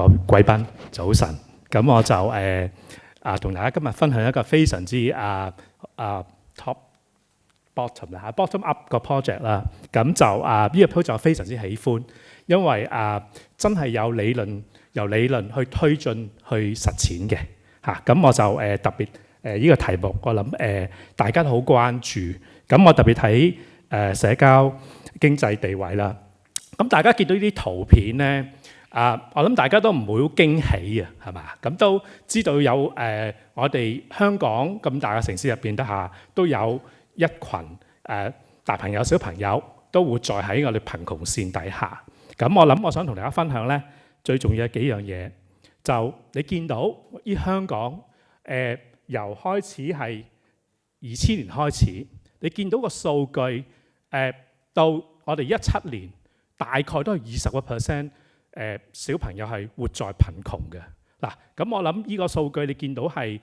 各位貴賓早晨。咁我就同大家今日分享一個非常之top bottom 啦 bottom up 個 project 啦。咁就呢個 project 我非常之喜歡，因為真係有理論，由理論去推進去實踐嘅嚇。咁我就特別呢個題目，我諗大家都好關注。咁我特別睇社交經濟地位啦。咁大家見到呢啲圖片咧，我諗大家都唔會好驚喜啊，係嘛？咁都知道有我哋香港咁大嘅城市入邊底下都有一群大朋友小朋友都活在喺我哋貧窮線底下。咁我想同大家分享咧，最重要嘅幾樣嘢，就你見到依香港由開始係2000年開始，你見到個數據到我哋17年。大概都係20%小朋友係活在貧窮嘅嗱，咁我諗呢個數據你見到係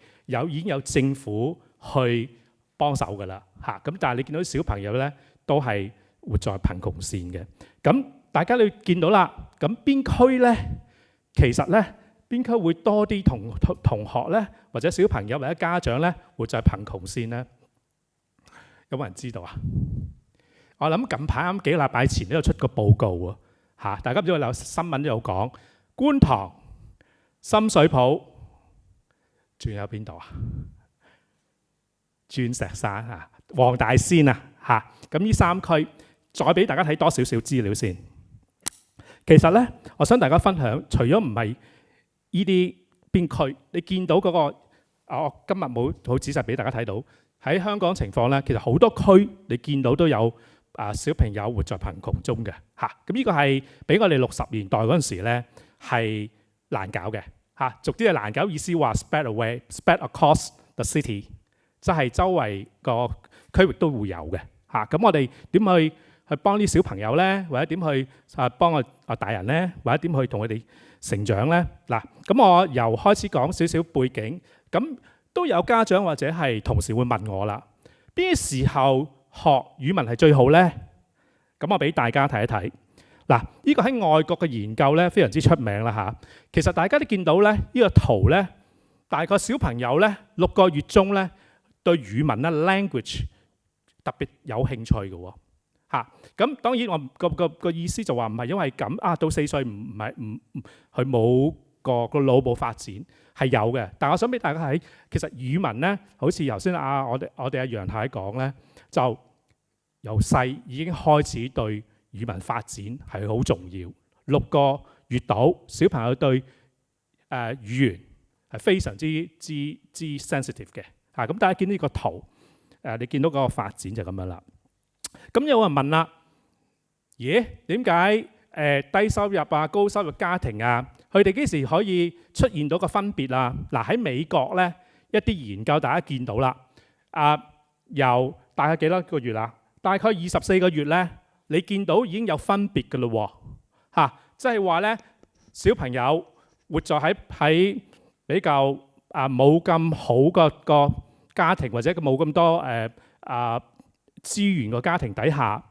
已經有政府去幫手㗎啦嚇，咁但係你見到小朋友咧都係活在貧窮線嘅，咁大家你見到啦，咁邊區咧其實咧邊區會多啲同學咧或者小朋友或者家長咧活在貧窮線咧？有冇人知道啊？我諗近排幾個禮拜前都有出個報告喎嚇，大家唔知有新聞都有講，觀塘、深水埗，仲有邊度啊？鑽石山啊、黃大仙啊嚇，咁呢3區，再俾大家睇多少少資料先。其實咧，我想大家分享，除咗唔係呢啲邊區，你見到嗰個，我今日冇好仔細俾大家睇到喺香港情況咧，其實好多區你見到都有。小朋友活在貧窮中嘅嚇，咁呢個係俾我哋60年代嗰陣時咧係難搞嘅嚇，逐啲係難搞意思話 spread across the city， 即係周圍個區域都會有嘅嚇。咁我哋點去幫啲小朋友咧，或者點去幫我大人咧，或者點去同佢哋成長咧？嗱，咁我由開始講少少背景，咁都有家長或者係同事會問我啦，邊時候學語文係最好呢？咁我俾大家睇一睇。嗱，呢個喺外國嘅研究咧非常之出名啦嚇。其實大家都見到咧，呢個圖咧，大概小朋友咧6個月中咧對語文咧 language 特別有興趣嘅喎嚇。咁當然我個意思就話唔係因為咁到4歲佢冇個腦部發展係有嘅。但係我想俾大家睇，其實語文咧好似頭先我哋阿楊太講咧。就由細已經開始對語文發展係好重要。6個月到小朋友對語言係非常之 sensitive 嘅嚇。咁大家見呢個圖你見到嗰個發展就咁樣啦。咁有人問啦，點解低收入高收入家庭佢哋幾時可以出現到個分別啊？嗱，喺美國咧一啲研究大家見到啦，由大概幾多個月啦？大概24個月咧，你見到已經有分別嘅咯喎嚇，即係話咧小朋友活在喺比較冇咁好個家庭或者冇咁多資源個家庭底下，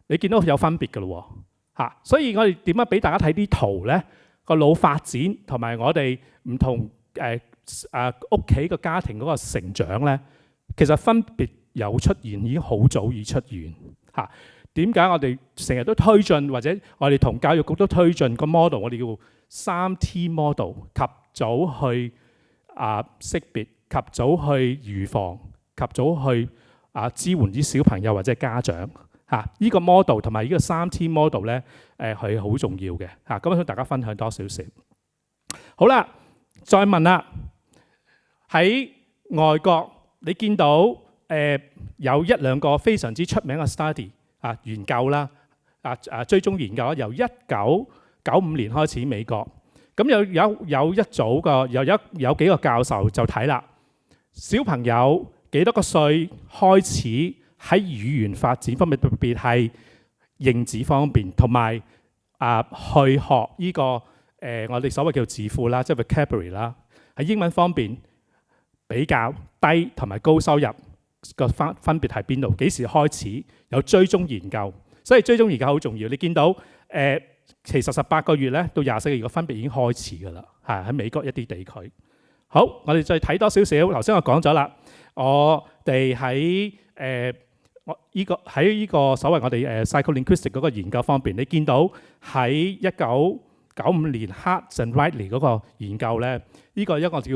你見到有分別嘅咯喎嚇。所以我哋點樣俾大家睇啲圖咧？個腦發展同埋我哋唔同屋企個家庭嗰個成長咧，其實分別有出現，已經好早已出現嚇。點解我哋成日都推進，或者我哋同教育局都推進個 model， 我哋叫3T model， 及早去識別，及早去預防，及早去支援啲小朋友或者家長嚇。呢個 model 同埋呢個3T model 咧係好重要嘅嚇。咁我想大家分享多少少。好啦，再問啦，喺外國你見到？有1-2個非常之出名嘅 study 研究啦，追蹤研究由1995年開始美國，咁有一組有幾個教授就睇啦，小朋友幾多個歲開始喺語言發展方面，特別係認字方面，同埋去學呢個我哋所謂叫字庫啦，即係 vocabulary 啦，喺英文方面比較低同埋高收入。個分別喺邊度？幾時開始有追蹤研究？所以追蹤研究好重要。你見到其實18個月咧到24個月嘅分別已經開始㗎啦，係喺美國一啲地區。好，我哋再睇多少少。頭先我講咗啦，我哋喺呢個所謂我哋psycholinguistic 嗰個研究方面，你見到喺1995年 Hart and Riley 嗰個研究咧，呢個一個叫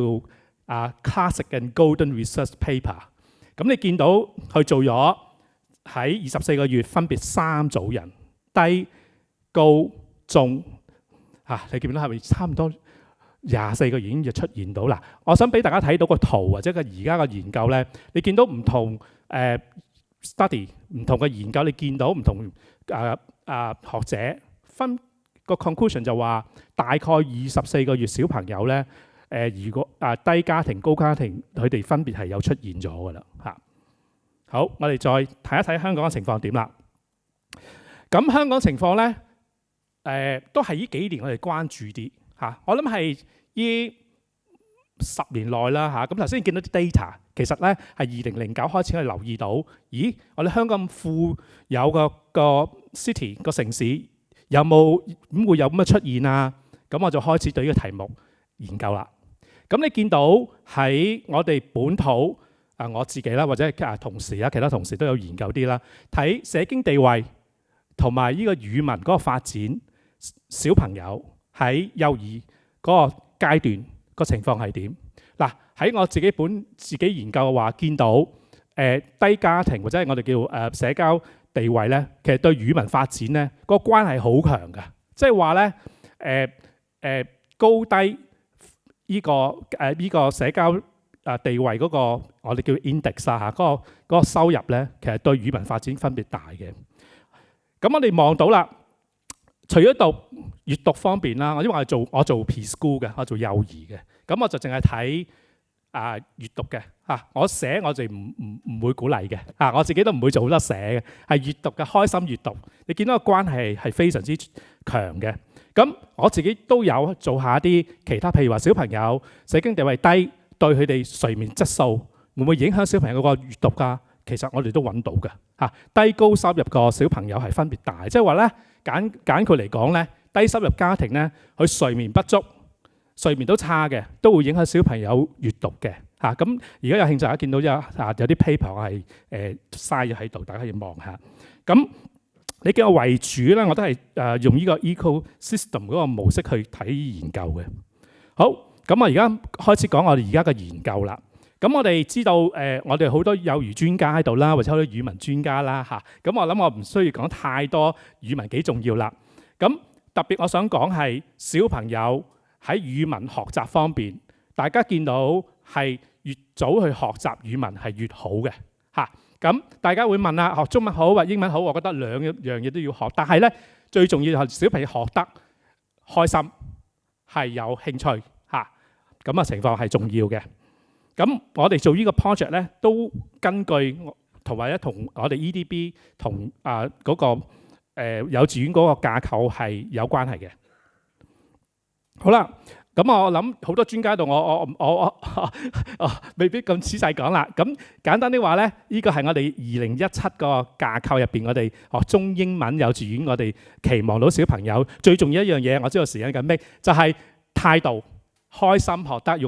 Classic and Golden Research Paper。咁你見到佢做咗喺24個月分別3組人，低、高、中你見到係咪差唔多24個月已經就出現到啦？我想俾大家睇到個圖或者個而家個研究咧，你見到唔同study 唔同嘅研究，你見到唔同學者分個 conclusion 就話，大概24個月小朋友咧，如果低家庭、高家庭，佢哋分別係有出現咗㗎啦嚇。好，我哋再睇一睇香港嘅情況點啦。咁香港情況咧，都係呢幾年我哋關注啲嚇。我諗係呢10年內啦嚇。咁頭先見到啲 data，其實咧係2009開始去留意到，咦，我哋香港咁富有個 city 個城市有冇點會有咁嘅出現啊？咁我就開始對呢個題目研究啦。咁你見到喺我哋本土我自己啦，或者同事啦，其他同事都有研究啲啦，睇社經地位同埋呢個語文嗰個發展，小朋友喺幼兒嗰個階段個情況係點？嗱，喺我自己研究嘅話，見到低家庭或者係我哋叫社交地位咧，其實對語文發展咧個關係好強嘅，即係話咧高低呢個社交地位嗰個我哋叫 index 啊嚇，嗰個收入咧，其實對語文發展分別大嘅。咁我哋望到啦，除咗閱讀方面啦，因為我做 preschool 嘅，我做幼兒嘅，咁我就淨係睇閱讀嘅嚇。我寫我哋唔會鼓勵嘅嚇，我自己都唔會做好多寫嘅，係閱讀嘅，開心閱讀。你見到個關係係非常之強嘅。咁我自己都有做下啲其他，譬如話小朋友社經地位低，對佢哋睡眠質素會唔會影響小朋友嗰個閱讀㗎？其實我哋都揾到嘅嚇。低高收入個小朋友係分別大，即係話咧簡括嚟講咧，低收入家庭咧，佢睡眠不足、睡眠都差嘅，都會影響小朋友閱讀嘅嚇。咁而家有興趣大家見到有啲 paper 係嘥咗喺度，大家可以望下。咁你叫我為主咧，我都係用呢個 ecosystem 嗰個模式去睇研究嘅。好，咁我而家開始講我哋而家嘅研究啦。咁我哋知道我哋好多幼兒專家喺度啦，或者好多語文專家啦嚇。咁我諗我唔需要講太多語文幾重要啦。咁特別我想講係小朋友喺語文學習方面，大家見到係越早去學習語文係越好嘅嚇。咁大家會問啦，學中文好或英文好？我覺得兩樣嘢都要學，但係咧最重要係小朋友學得開心，係有興趣嚇，咁嘅情況係重要嘅。咁我哋做呢個 project 咧，都根據同埋同我哋 EDB 同嗰個幼稚園嗰個架構係有關係嘅。好啦。咁我諗好多專家喺度，我未必咁仔細講啦。咁簡單啲話咧，呢個係我哋2017個架構入邊，我哋學中英文幼稚園，我哋期望到小朋友最重要一樣嘢，我知道時間緊迫，就係態度，開心學得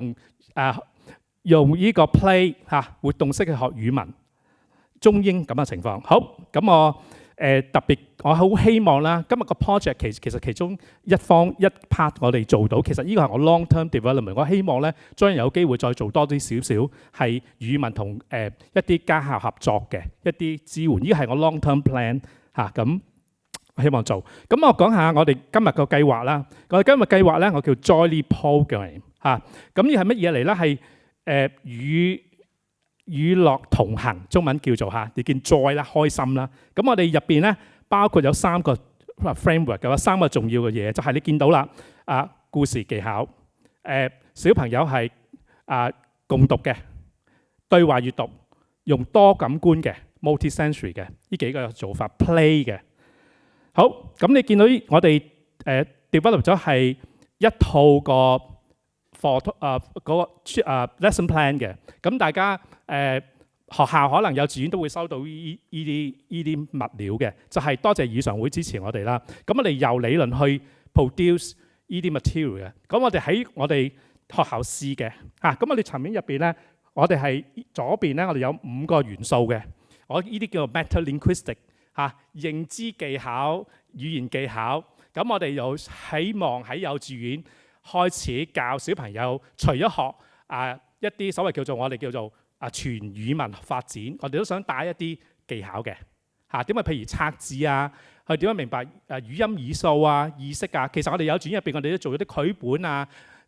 用呢個 play 活動式去學語文中英咁嘅情況。好，咁我特別我好希望啦，今日個 project 其實其中一 part 我哋做到，其實呢個係我 long term development。我希望咧將有機會再做多啲少少係語文同一啲家校合作嘅一啲支援，呢個係我 long term plan 嚇。咁希望做。咁我講下我哋今日個計劃啦。我哋今日計劃咧，我叫 Joyly Program 嚇。咁呢係乜嘢嚟咧？係與樂同行，中文叫做你見 joy 啦，開心啦。咁我哋入邊咧包括有3個 framework 嘅話，3個重要嘅嘢，就係你見到啦。故事技巧，小朋友係共讀嘅，對話閱讀，用多感官嘅 multi-sensory 嘅呢幾個做法 play 嘅。好，咁你見到我哋develop 咗係一套個 lesson plan 嘅，咁大家學校可能幼稚園都會收到呢啲物料嘅，就係多謝以上會支持我哋啦。咁我哋由理論去 produce 呢啲 material 嘅。咁我哋喺我哋學校試嘅嚇。咁我哋層面入邊咧，我哋係左邊咧，我哋有5個元素嘅。我呢啲叫做 metalinguistic 嚇，認知技巧、語言技巧。咁我哋又希望喺幼稚園開始教小朋友，除咗學一啲所謂叫做我哋叫做全語文發展，我哋都想帶一啲技巧嘅嚇。點解？譬如測字啊，去點樣明白語音語數啊、意識啊。其實我哋幼稚園入邊，我哋都做咗啲繪本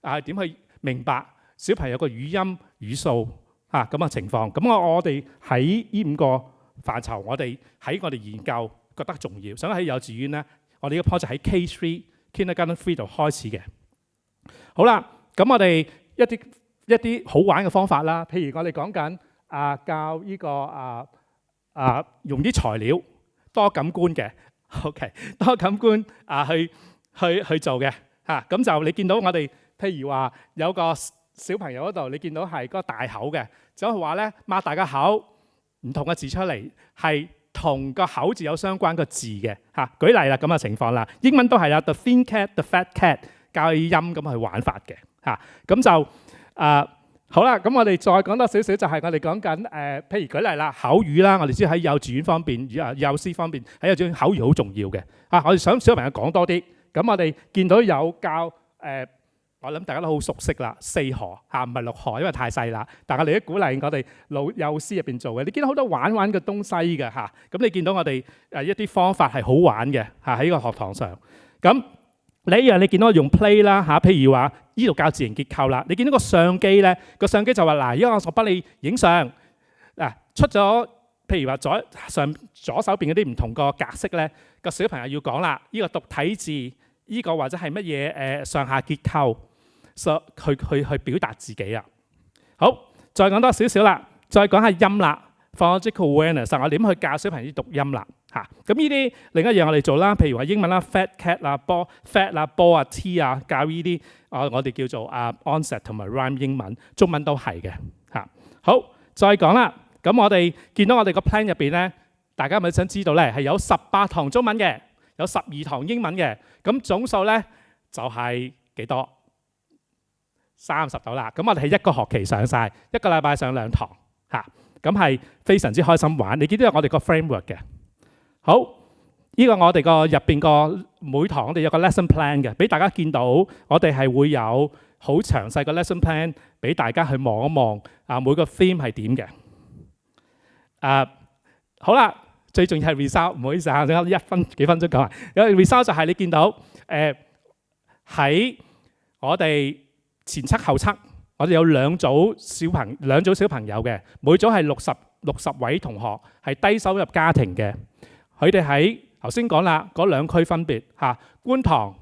啊，點去明白小朋友個語音語數咁嘅情況。咁我哋喺呢5個範疇，我哋喺我哋研究覺得重要，想喺幼稚園咧，我哋呢個 project 喺 K3 Kindergarten 3度開始嘅。好啦，咁我哋一啲好玩嘅方法啦，譬如我哋講緊教呢個用啲材料多感官嘅 ，OK 多感官去做嘅嚇。咁就你見到我哋譬如話有個小朋友嗰度，你見到係嗰個大口嘅，就係話咧擘大個口，唔同嘅字出嚟係同個口字有相關個字嘅嚇。舉例啦，咁嘅情況啦，英文都係啦 ，the thin cat，the fat cat， 教音咁去玩法嘅嚇。咁就好啦，咁我哋再講多少少，就係我哋講緊譬如舉例啦，口語啦，我哋知喺幼稚園方面、幼師方面喺幼稚園口語好重要嘅我哋想小朋友講多啲。咁我哋見到有教我諗大家都好熟悉啦，4何唔係6何，因為太細啦。但係我哋都鼓勵我哋幼師入邊做嘅。你見到好多玩嘅東西嘅嚇，咁你見到我哋一啲方法係好玩嘅喺個學堂上。咁你一樣你見到我用 play 啦譬如話呢度教字形結構啦，你見到個相機咧，個相機就話嗱，因為我幫你影相出咗，譬如話左手邊嗰啲唔同個格式咧，個小朋友要講啦，呢個獨體字，呢個或者係乜嘢上下結構，去表達自己啊。好，再講多少少啦，再講下音啦 ，phonological awareness， 我哋點去教小朋友讀音啦咁呢啲另一樣我哋做啦，譬如話英文啦 ，fat cat 啊，fat 啊，ball 啊，t 啊，教呢啲我哋叫做onset 同埋 rhyme 英文，中文都係嘅好，再講啦，咁我哋見到我哋個 plan 入邊咧，大家咪想知道咧係有18堂中文嘅，有12堂英文嘅，咁總數咧就係幾多？30到啦。咁我哋係1個學期上晒，1個禮拜上2堂咁係非常之開心玩。你見到有我哋個 framework 嘅。好，呢個我哋個入邊個每堂我哋有個 lesson plan 嘅，俾大家見到我哋係會有好詳細嘅 lesson plan 俾大家去望一望每個 theme 係點嘅。好啦，最重要係 result， 唔好意思啊，剩幾分鐘講埋。有 result 就係你見到喺我哋前測後測，我哋有兩組小朋友嘅，每組係60位同學，係低收入家庭嘅。佢哋喺頭先講啦，嗰2區分別觀塘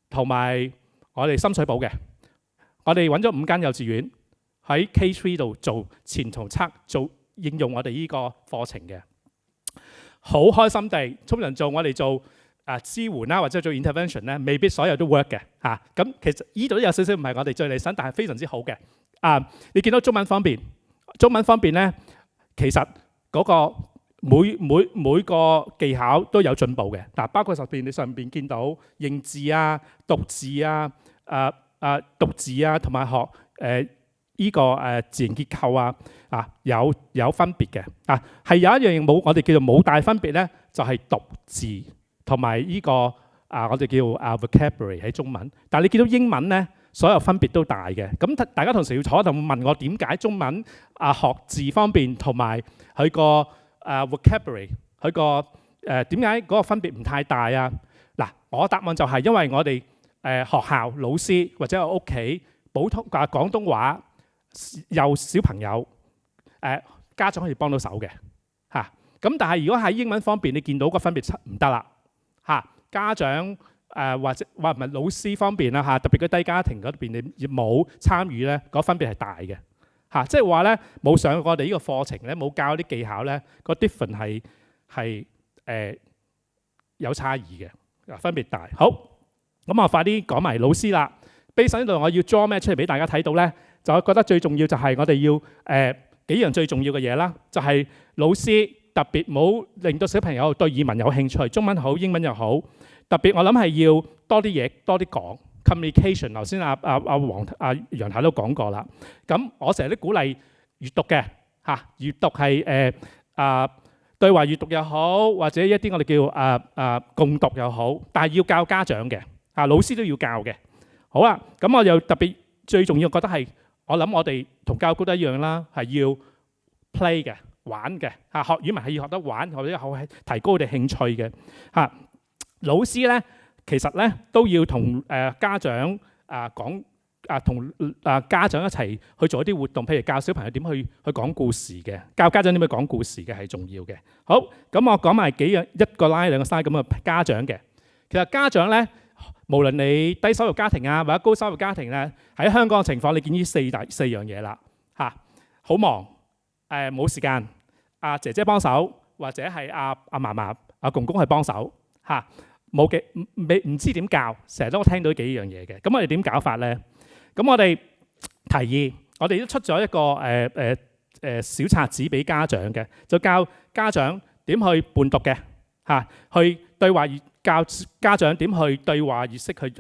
同埋我哋深水埗嘅。我哋揾咗5間幼稚園喺 K3 度做前同測，做應用我哋呢個課程嘅。好開心地，通常我哋做支援啦，或者做 intervention 咧，未必所有都 work 嘅咁其實呢度都有少少唔係我哋最理想，但係非常之好嘅。你見到中文方面咧，其實嗰個每個技巧都有進步嘅包括你上邊見到認字啊、讀字啊、同埋學呢個字形結構有分別嘅係有一樣我哋叫做冇大分別咧，就係讀字同埋呢個我哋叫vocabulary 喺中文。但係你見到英文咧，所有分別都大嘅。咁大家同時要坐喺度問我點解中文學字方面同埋佢個vocabulary 佢個點解嗰個分別唔太大啊？我答案就係因為我哋學校老師或者我屋企普通廣東話有小朋友家長可以幫到手嘅咁但係如果喺英文方面你見到個分別唔得啦家長或者唔係老師方面啦特別嘅低家庭嗰邊你冇參與咧，嗰分別係大嘅即係話咧冇上過我哋呢個課程咧，冇教啲技巧咧，個 difference 係有差異嘅分別大。好，咁我快啲講埋老師啦。base 喺度我要 draw 咩出嚟俾大家睇到咧？就我覺得最重要就係我哋要幾樣最重要嘅嘢啦，就係老師特別冇令到小朋友對語文有興趣，中文好英文又好，特別我諗係要多啲嘢多啲講 communication。頭先楊太都講過啦。咁我成日都鼓勵閱讀嘅嚇，閱讀係對話閱讀又好，或者一啲我哋叫共讀又好，但係要教家長嘅老師都要教嘅。好啦，咁我又特別最重要覺得係，我諗我哋同教育局都一樣啦，係要 play 嘅玩嘅嚇，學語文係要學得玩，或者係提高佢哋興趣嘅嚇。老師咧其實咧都要同家長講同家長一齊去做一啲活動，譬如教小朋友點去講故事嘅，教家長點去講故事嘅係重要嘅。好，咁我講埋幾樣，一個 line 兩個 slide 咁嘅家長嘅。其實家長咧，無論你低收入家庭啊或者高收入家庭咧，喺香港嘅情況，你見呢四樣嘢啦嚇，好忙冇時間，姐姐幫手或者係阿嫲嫲公公係幫手嚇，冇嘅唔知點教，成日都聽到幾樣嘢嘅。咁我哋點搞法咧？咁我哋提議，我哋都出咗一個小冊子俾家長嘅，就教家長點去伴讀嘅嚇，去對話教家長點去對話閱識去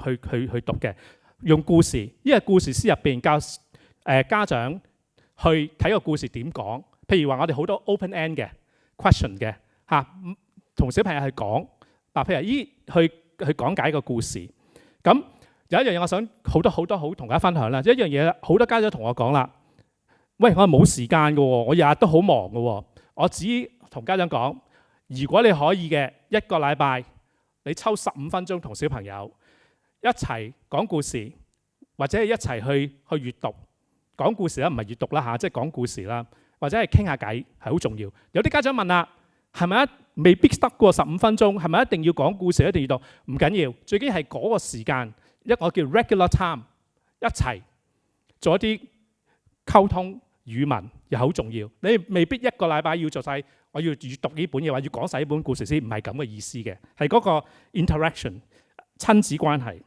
讀嘅，用故事，因為故事書入邊教家長去睇個故事點講。譬如話我哋好多 open end 嘅 question 嘅嚇，同小朋友去講譬如去講解個故事。咁有一樣嘢我想好同大家分享啦。一樣嘢好多家長同我講啦，喂，我冇時間嘅喎，我日日都好忙嘅喎。我只同家長講，如果你可以嘅，一個禮拜你抽15分鐘同小朋友一齊講故事，或者係一齊去閱讀講故事啦，唔係閱讀啦嚇，即係講故事啦，或者係傾下偈係好重要。有啲家長問啦，係咪未必得過15分鐘？係咪一定要講故事一定要讀？唔緊要，最緊要係嗰個時間。一個叫 regular time， 一齊做一啲溝通語文又好重要。你未必一個禮拜要做晒，我要閱讀呢本嘢，話要講晒呢本故事先，唔係咁嘅意思嘅，係嗰個 interaction 親子關係。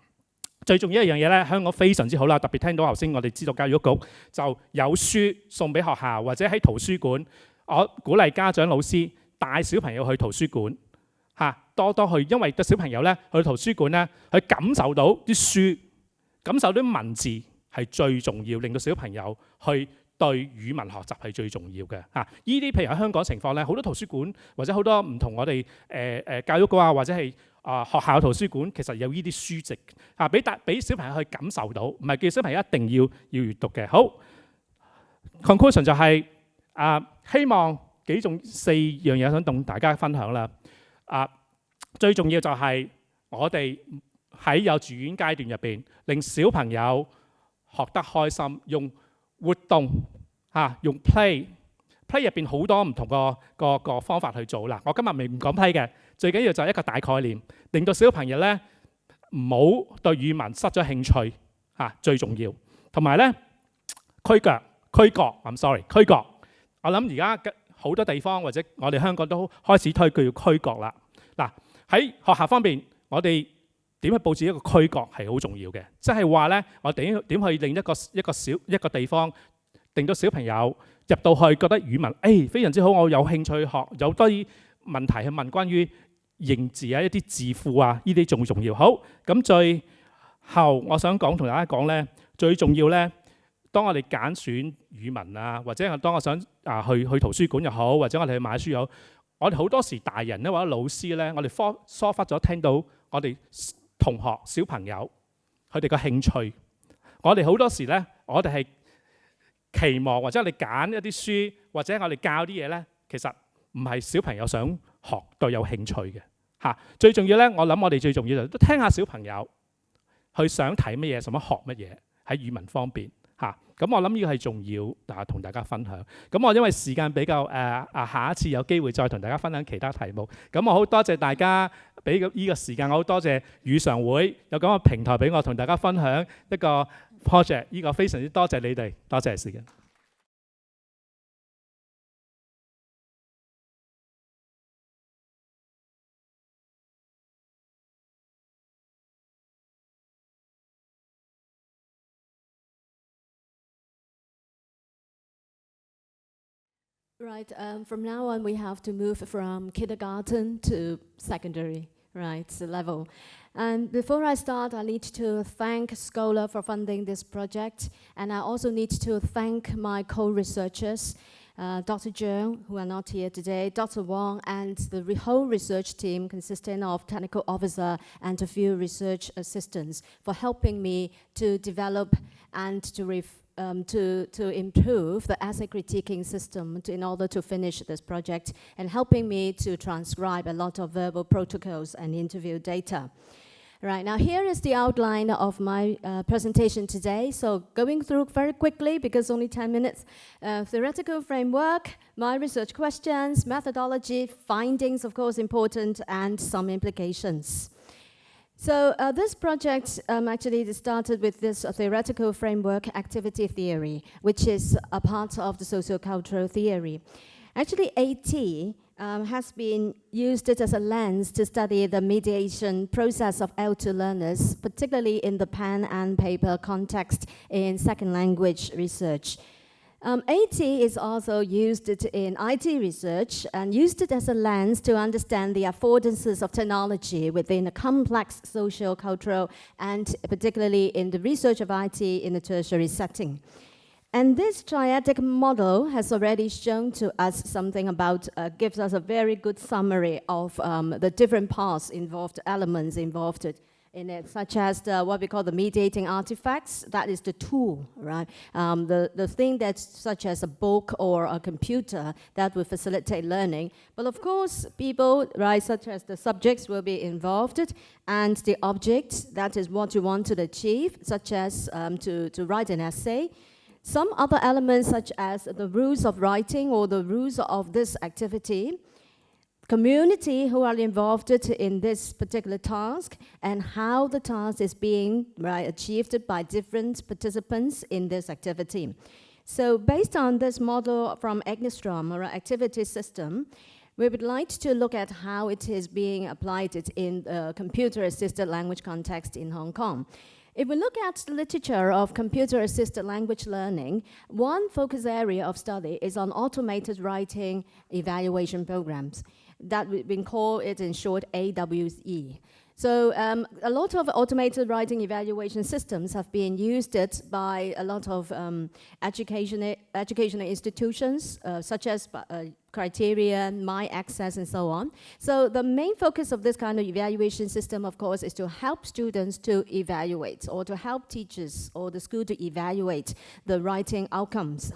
最重要一樣嘢咧，香港非常之好啦，特別聽到頭先我哋知道教育局就有書送俾學校，或者喺圖書館，我鼓勵家長老師帶小朋友去圖書館。多去，因為個小朋友咧去圖書館咧，去感受到啲書，感受到啲文字係最重要，令到小朋友去對語文學習係最重要嘅。依啲譬如喺香港情況咧，好多圖書館或者好多唔同我哋教育局或者係學校圖書館，其實有呢啲書籍俾小朋友去感受到，唔係叫小朋友一定要閱讀嘅。好 conclusion 就係希望4樣嘢想同大家分享啦。最重要就係我哋喺幼稚園階段入邊，令小朋友學得開心，用活動用 play 入邊好多唔同個方法去做啦。我今日唔講 play 嘅，最緊要就係一個大概念，令到小朋友咧唔好對語文失咗興趣最重要。同埋咧區隔，我諗而家好多地方或者我哋香港都開始推佢要區隔啦。嗱，喺學校方面，我哋點去佈置一個區隔係好重要嘅，即係話咧，我哋點去令一個地方，令到小朋友入到去覺得語文非常之好，我有興趣學，有多啲問題去問關於認字一啲字庫呢啲仲重要。好，咁最後我想同大家講咧，最重要咧，當我哋揀選語文或者當我想去圖書館又好，或者我哋去買書又好。我哋好多時大人咧或者老師咧，我哋疏忽咗聽到我哋同學小朋友佢哋嘅興趣。我哋好多時咧，我哋係期望或者我哋揀一啲書或者我哋教啲嘢咧，其實唔係小朋友想學對有興趣嘅最重要咧，我諗我哋最重要就都聽下小朋友去想睇乜嘢，想學乜嘢喺語文方面。咁我諗呢個係重要同大家分享。咁我因為時間比較下一次有機會再同大家分享其他題目。咁我好多謝大家俾呢個時間，我好多謝語常會有咁嘅平台俾我同大家分享一個 project。呢個非常之多謝你哋，多謝時間。Right, from now on we have to move from kindergarten to secondary, right, level. And before I start, I need to thank SCOLAR for funding this project, and I also need to thank my co-researchers, Dr. Zheng, who are not here today, Dr. Wang, and the whole research team consisting of technical officer and a few research assistants for helping me to develop and to improve the essay critiquing system in order to finish this project, and helping me to transcribe a lot of verbal protocols and interview data. Right, now here is the outline of my presentation today. So going through very quickly, because only 10 minutes, theoretical framework, my research questions, methodology, findings, of course, important, and some implications. So this project actually started with this theoretical framework activity theory, which is a part of the sociocultural theory. Actually, AT has been used as a lens to study the mediation process of L2 learners, particularly in the pen and paper context in second language research. AT is also used in IT research and used it as a lens to understand the affordances of technology within a complex social, cultural, and particularly in the research of IT in a tertiary setting. And this triadic model has already shown to us something about, gives us a very good summary of the different parts involved, elements involved in it, such as what we call the mediating artifacts. That is the tool, right? The thing that's such as a book or a computer that will facilitate learning. But of course, people, right, such as the subjects will be involved, and the object, that is what you want to achieve, such as to write an essay. Some other elements, such as the rules of writing or the rules of this activity, community who are involved in this particular task, and how the task is being achieved by different participants in this activity. So based on this model from Egnerstrom, or activity system, we would like to look at how it is being applied in the computer-assisted language context in Hong Kong. If we look at the literature of computer-assisted language learning, one focus area of study is on automated writing evaluation programs. That we've been called it in short AWE. So a lot of automated writing evaluation systems have been used by a lot of educational institutions, such as Criteria, My Access, and so on. So the main focus of this kind of evaluation system, of course, is to help students to evaluate, or to help teachers or the school to evaluate the writing outcomes,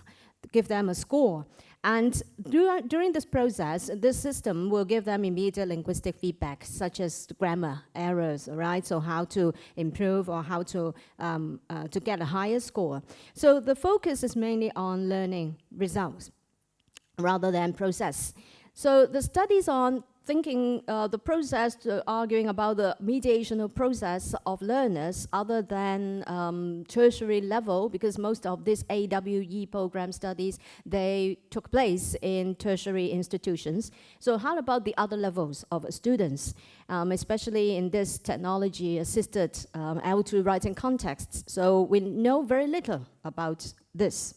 give them a score. And during this process, this system will give them immediate linguistic feedback, such as grammar errors, right? So how to improve or how to get a higher score. So the focus is mainly on learning results rather than process. So the studies on thinking the process, arguing about the mediational process of learners other than tertiary level, because most of these AWE program studies, they took place in tertiary institutions. So how about the other levels of students, especially in this technology-assisted L2 writing contexts? So we know very little about this.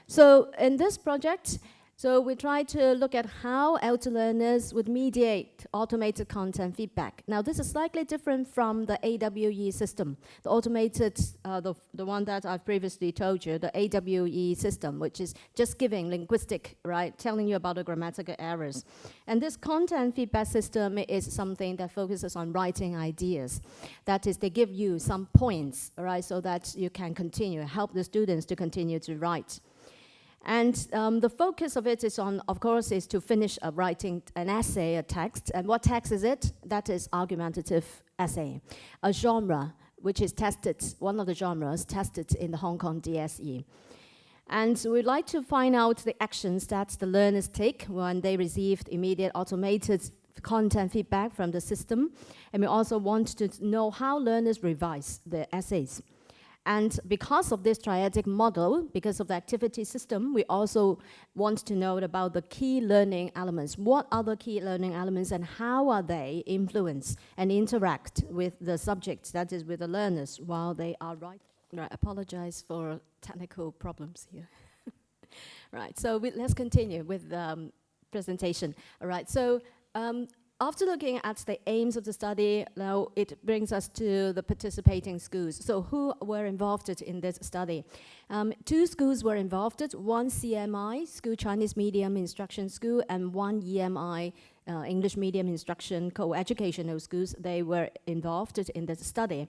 So in this project, so we try to look at how L2 learners would mediate automated content feedback. Now, this is slightly different from the AWE system, the automated, the one that I've previously told you, the AWE system, which is just giving linguistic, right, telling you about the grammatical errors. And this content feedback system is something that focuses on writing ideas. That is, they give you some points, right, so that you can continue, help the students to continue to write. And the focus of it is on, of course, is to finish writing an essay, a text. And what text is it? That is argumentative essay, a genre which is tested, one of the genres tested in the Hong Kong DSE. And we'd like to find out the actions that the learners take when they received immediate automated content feedback from the system. And we also want to know how learners revise their essays. And because of this triadic model, because of the activity system, we also want to know about the key learning elements. What are the key learning elements and how are they influence and interact with the subjects, that is with the learners, while they are writing? Right, apologize for technical problems here. Right, so let's continue with the presentation. All right, so after looking at the aims of the study, now it brings us to the participating schools. So who were involved in this study? 2 schools were involved, one CMI, School Chinese Medium Instruction School, and one EMI, English Medium Instruction Co-Educational Schools. They were involved in this study.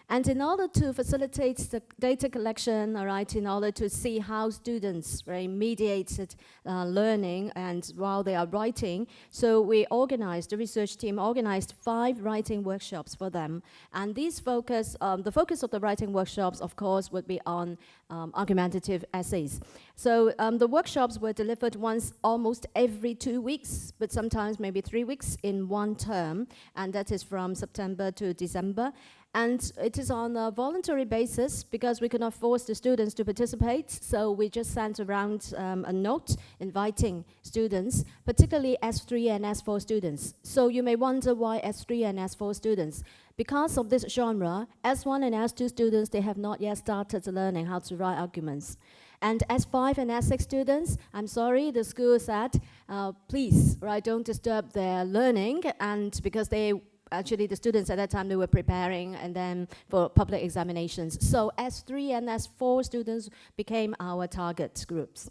And in order to facilitate the data collection, all right, in order to see how students mediated learning and while they are writing, so we organized, the research team organized 5 writing workshops for them. And these the focus of the writing workshops, of course, would be on argumentative essays. So the workshops were delivered once almost every 2 weeks, but sometimes maybe 3 weeks in one term, and that is from September to December. And it is on a voluntary basis because we could not force the students to participate, so we just sent around a note inviting students, particularly S3 and S4 students. So you may wonder why S3 and S4 students. Because of this genre, S1 and S2 students, they have not yet started learning how to write arguments. And S5 and S6 students, I'm sorry, the school said, please, right, don't disturb their learning, and because actually, the students at that time, they were preparing and then for public examinations. So S3 and S4 students became our target groups.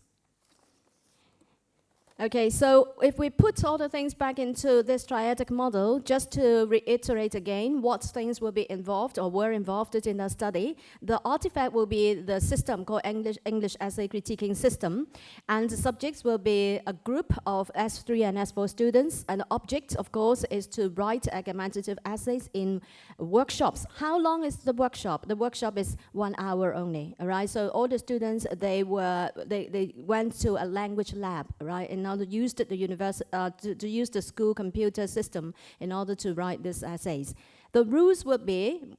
Okay, so if we put all the things back into this triadic model, just to reiterate again what things will be involved or were involved in the study, the artifact will be the system called English Essay Critiquing System, and the subjects will be a group of S3 and S4 students, and the object, of course, is to write argumentative essays in workshops. How long is the workshop? The workshop is 1 hour only, all right? So all the students, they went to a language lab, right? In order to use to use the school computer system in order to write these essays. The rules would be,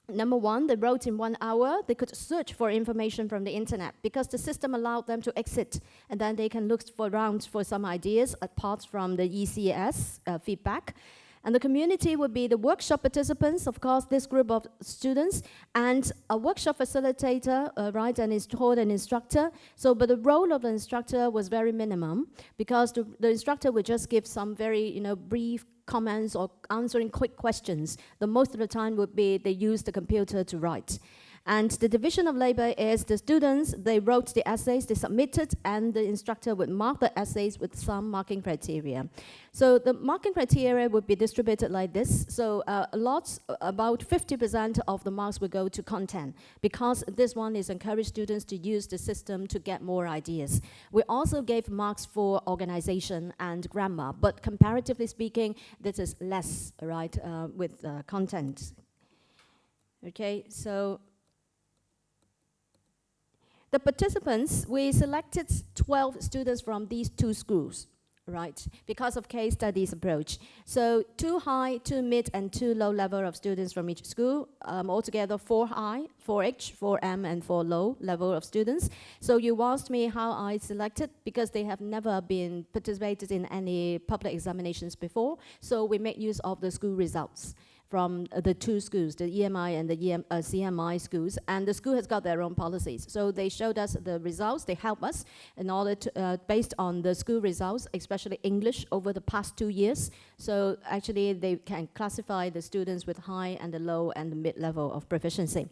number 1, they wrote in 1 hour. They could search for information from the internet because the system allowed them to exit, and then they can look around for some ideas apart from the ECS feedback. And the community would be the workshop participants, of course, this group of students, and a workshop facilitator, right, and is called an instructor. So, but the role of the instructor was very minimum because the instructor would just give some very, brief comments or answering quick questions. The most of the time would be they use the computer to write. And the division of labor is the students, they wrote the essays, they submitted, and the instructor would mark the essays with some marking criteria. So the marking criteria would be distributed like this. So about 50% of the marks would go to content, because this one is encourage students to use the system to get more ideas. We also gave marks for organization and grammar, but comparatively speaking, this is less, right, with content. Okay, so the participants, we selected 12 students from these 2 schools, right, because of case studies approach. So 2 high, 2 mid, and 2 low level of students from each school, altogether 4 high, 4H, 4M, and 4 low level of students. So you asked me how I selected, because they have never been participated in any public examinations before, so we make use of the school results from the 2 schools, the EMI and the CMI schools, and the school has got their own policies. So they showed us the results, they help us in order to, based on the school results, especially English over the past 2 years. So actually they can classify the students with high and the low and the mid level of proficiency.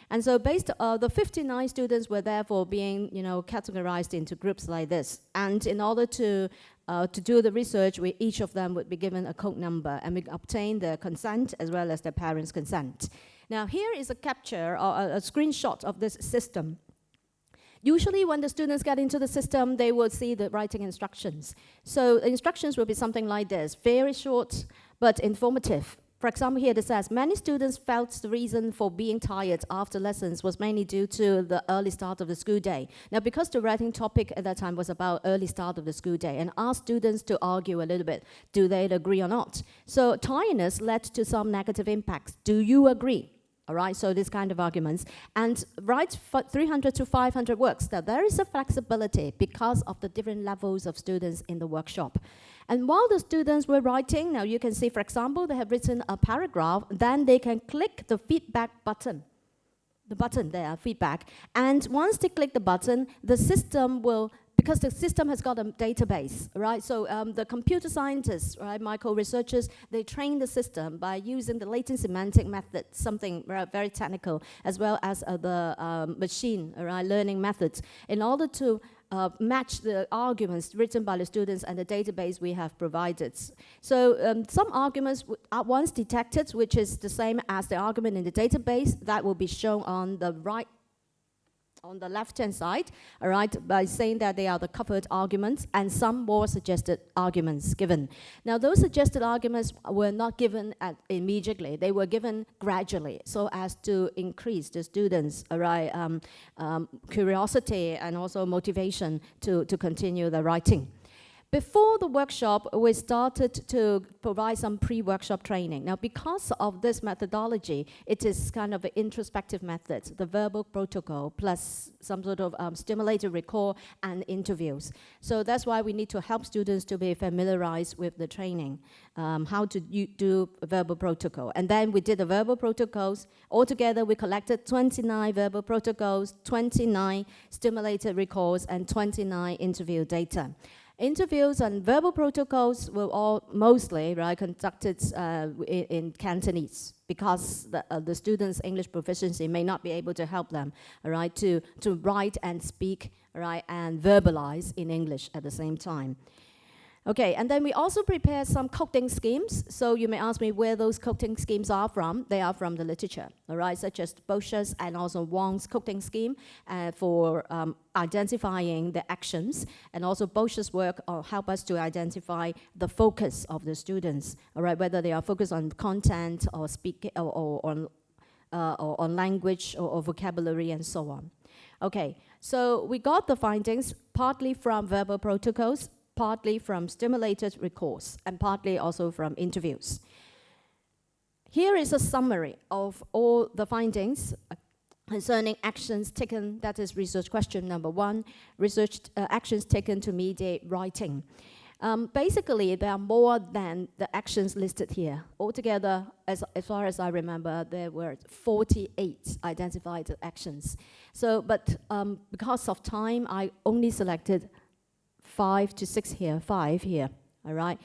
And so based the 59 students were therefore being, categorized into groups like this. And in order to do the research, each of them would be given a code number, and we obtain their consent as well as their parents' consent. Now here is a capture or a screenshot of this system. Usually when the students get into the system, they will see the writing instructions. So the instructions will be something like this, very short but informative. For example, here it says, many students felt the reason for being tired after lessons was mainly due to the early start of the school day. Now, because the writing topic at that time was about early start of the school day, and asked students to argue a little bit, do they agree or not? So tiredness led to some negative impacts. Do you agree? All right, so this kind of arguments. And write 300 to 500 words. Now, there is a flexibility because of the different levels of students in the workshop. And while the students were writing, now you can see, for example, they have written a paragraph, then they can click the feedback button. The button there, feedback. And once they click the button, the system will because the system has got a database, right? So the computer scientists, right, micro-researchers, they train the system by using the latent semantic method, something very technical, as well as the machine, right, learning methods, in order to match the arguments written by the students and the database we have provided. So some arguments are once detected, which is the same as the argument in the database, that will be shown on the right, on the left-hand side, all right, by saying that they are the covered arguments and some more suggested arguments given. Now, those suggested arguments were not given immediately. They were given gradually so as to increase the students' curiosity and also motivation to continue the writing. Before the workshop, we started to provide some pre-workshop training. Now, because of this methodology, it is kind of an introspective method, the verbal protocol plus some sort of stimulated recall and interviews. So that's why we need to help students to be familiarized with the training, how to do a verbal protocol. And then we did the verbal protocols. Altogether, we collected 29 verbal protocols, 29 stimulated recalls, and 29 interview data. Interviews and verbal protocols were all mostly conducted in Cantonese because the students' English proficiency may not be able to help them to write and speak and verbalize in English at the same time. Okay, and then we also prepared some coding schemes. So you may ask me where those coding schemes are from. They are from the literature, such as Bosch's and also Wong's coding scheme for identifying the actions. And also Bosch's work help us to identify the focus of the students, whether they are focused on content or speaking or on language or vocabulary and so on. Okay, so we got the findings partly from verbal protocols, partly from stimulated recalls, and partly also from interviews. Here is a summary of all the findings concerning actions taken, that is research question number 1, research actions taken to mediate writing. Basically, there are more than the actions listed here. Altogether, as far as I remember, there were 48 identified actions. So, but because of time, I only selected 5 to 6 here, 5 here, all right,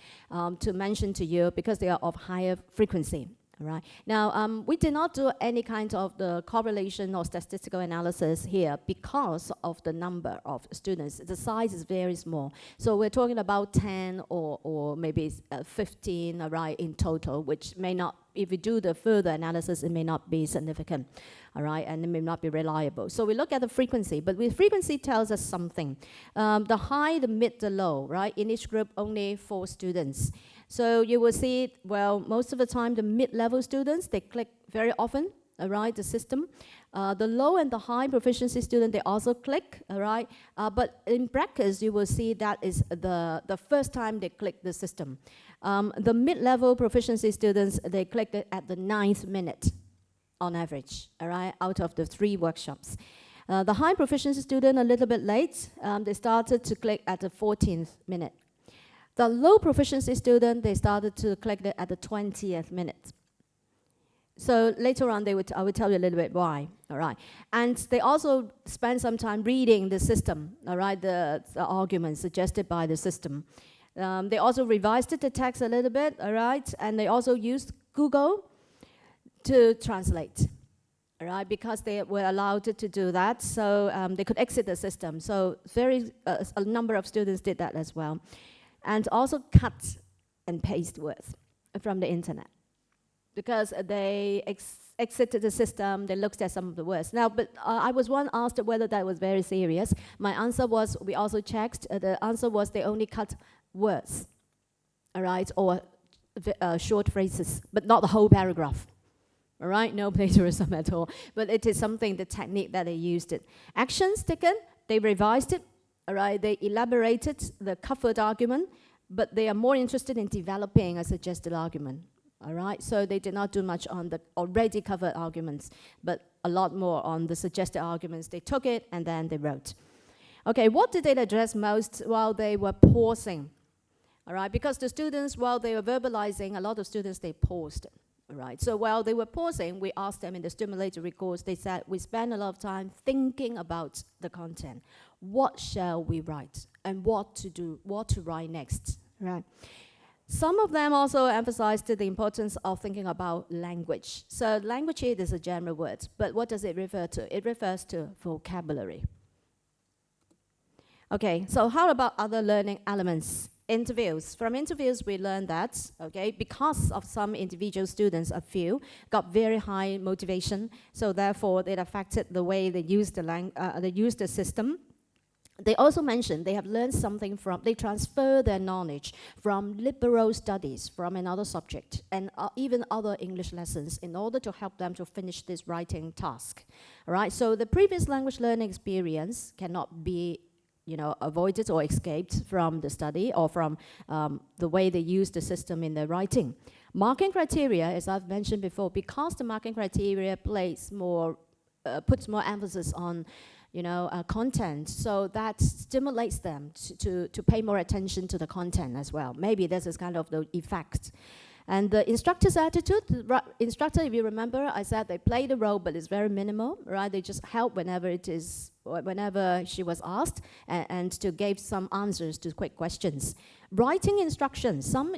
to mention to you because they are of higher frequency, all right. Now, we did not do any kind of the correlation or statistical analysis here because of the number of students. The size is very small. So we're talking about 10 or maybe 15, all right, in total, which may not, if we do the further analysis, it may not be significant, all right, and it may not be reliable. So we look at the frequency, but the frequency tells us something. The high, the mid, the low, right? In each group, only 4 students. So you will see, well, most of the time, the mid-level students, they click very often, all right, the system. The low and the high proficiency student, they also click, all right? But in brackets, you will see that is the first time they click the system. The mid-level proficiency students, they clicked it at the 9th minute on average, all right, out of the 3 workshops. The high proficiency student, a little bit late, they started to click at the 14th minute. The low proficiency student, they started to click it at the 20th minute. So later on, I will tell you a little bit why, all right? And they also spend some time reading the system, all right, the arguments suggested by the system. They also revised the text a little bit, all right? And they also used Google to translate, all right? Because they were allowed to do that, so they could exit the system. So a number of students did that as well. And also cut and paste words from the internet. Because they exited the system, they looked at some of the words. Now, but I was once asked whether that was very serious. My answer was, we also checked, the answer was they only cut words, all right, or short phrases, but not the whole paragraph, all right? No plagiarism at all, but it is something, the technique that they used it. Actions taken, they revised it, all right? They elaborated the covered argument, but they are more interested in developing a suggested argument. All right, so they did not do much on the already covered arguments, but a lot more on the suggested arguments. They took it and then they wrote. Okay, what did they address most while they were pausing? All right, because the students, while they were verbalizing, a lot of students, they paused. Right, so while they were pausing, we asked them in the stimulatory course, they said, we spend a lot of time thinking about the content. What shall we write? And what to do, what to write next, right? Some of them also emphasized the importance of thinking about language. So language here is a general word, but what does it refer to? It refers to vocabulary. Okay, so how about other learning elements? Interviews. From interviews, we learned that, okay, because of some individual students, a few, got very high motivation, so therefore it affected the way they use the system. They also mentioned they have learned something they transfer their knowledge from liberal studies, from another subject, and even other English lessons in order to help them to finish this writing task. All right, so the previous language learning experience cannot be avoided or escaped from the study or from the way they use the system in their writing. Marking criteria, as I've mentioned before, because the marking criteria puts more emphasis on content, so that stimulates them to pay more attention to the content as well. Maybe this is kind of the effect. And the instructor's attitude, the instructor, if you remember, I said they play the role, but it's very minimal, right? They just help whenever she was asked, and to give some answers to quick questions. Writing instructions, some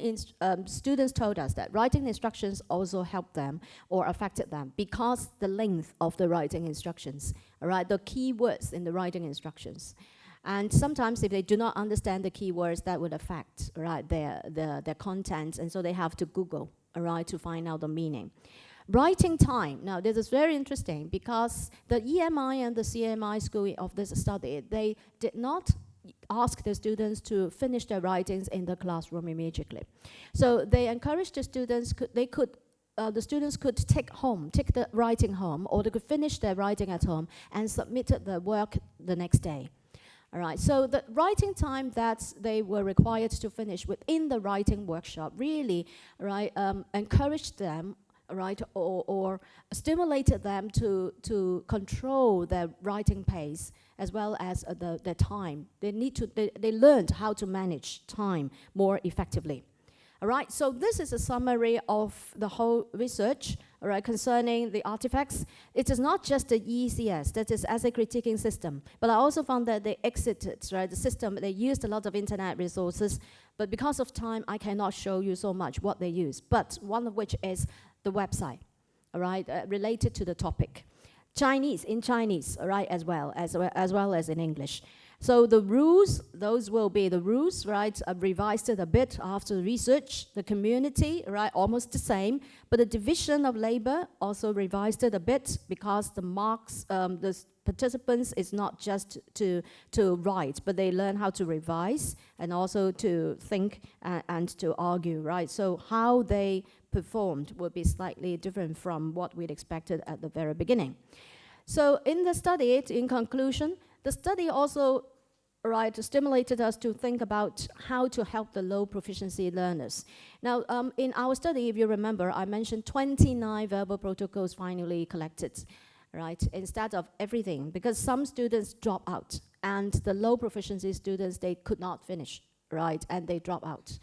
students told us that writing instructions also helped them or affected them because the length of the writing instructions, all right, the key words in the writing instructions. And sometimes if they do not understand the keywords, that would affect, right, their content, and so they have to Google, all right, to find out the meaning. Writing time. Now, this is very interesting because the EMI and the CMI school of this study, they did not ask the students to finish their writings in the classroom immediately. So they encouraged the students, the students could take the writing home, or they could finish their writing at home and submit the work the next day. All right, so the writing time that they were required to finish within the writing workshop really, right, encouraged them, right, or stimulated them to control their writing pace as well as the time. They learned how to manage time more effectively. All right, so this is a summary of the whole research, all right, concerning the artifacts. It is not just the ECS, that is essay critiquing system, but I also found that they exited, right, the system. They used a lot of internet resources, but because of time, I cannot show you so much what they use, but one of which is the website, all right, related to the topic. In Chinese, all right, as well as in English. So the rules, those will be the rules, right, revised a bit after research. The community, right, almost the same, but the division of labor also revised it a bit because the marks, the participants is not just to write, but they learn how to revise and also to think and to argue, right? So how they performed will be slightly different from what we'd expected at the very beginning. So in the study, in conclusion, the study also, right, stimulated us to think about how to help the low proficiency learners. Now, in our study, if you remember, I mentioned 29 verbal protocols finally collected, right, instead of everything, because some students drop out, and the low proficiency students, they could not finish, right, and they drop out.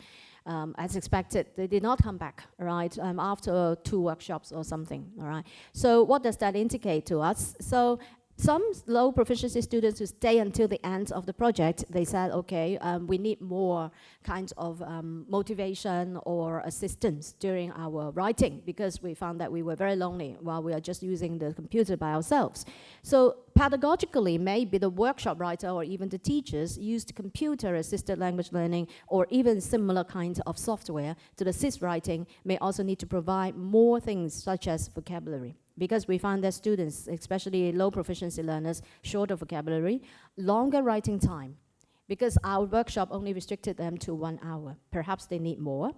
As expected, they did not come back, right, after 2 workshops or something, all right. So what does that indicate to us? So some low proficiency students who stay until the end of the project, they said, okay, we need more kinds of motivation or assistance during our writing because we found that we were very lonely while we are just using the computer by ourselves. So pedagogically, maybe the workshop writer or even the teachers used computer-assisted language learning or even similar kinds of software to assist writing may also need to provide more things such as vocabulary. Because we found that students, especially low proficiency learners, shorter vocabulary, longer writing time, because our workshop only restricted them to 1 hour. Perhaps they need more.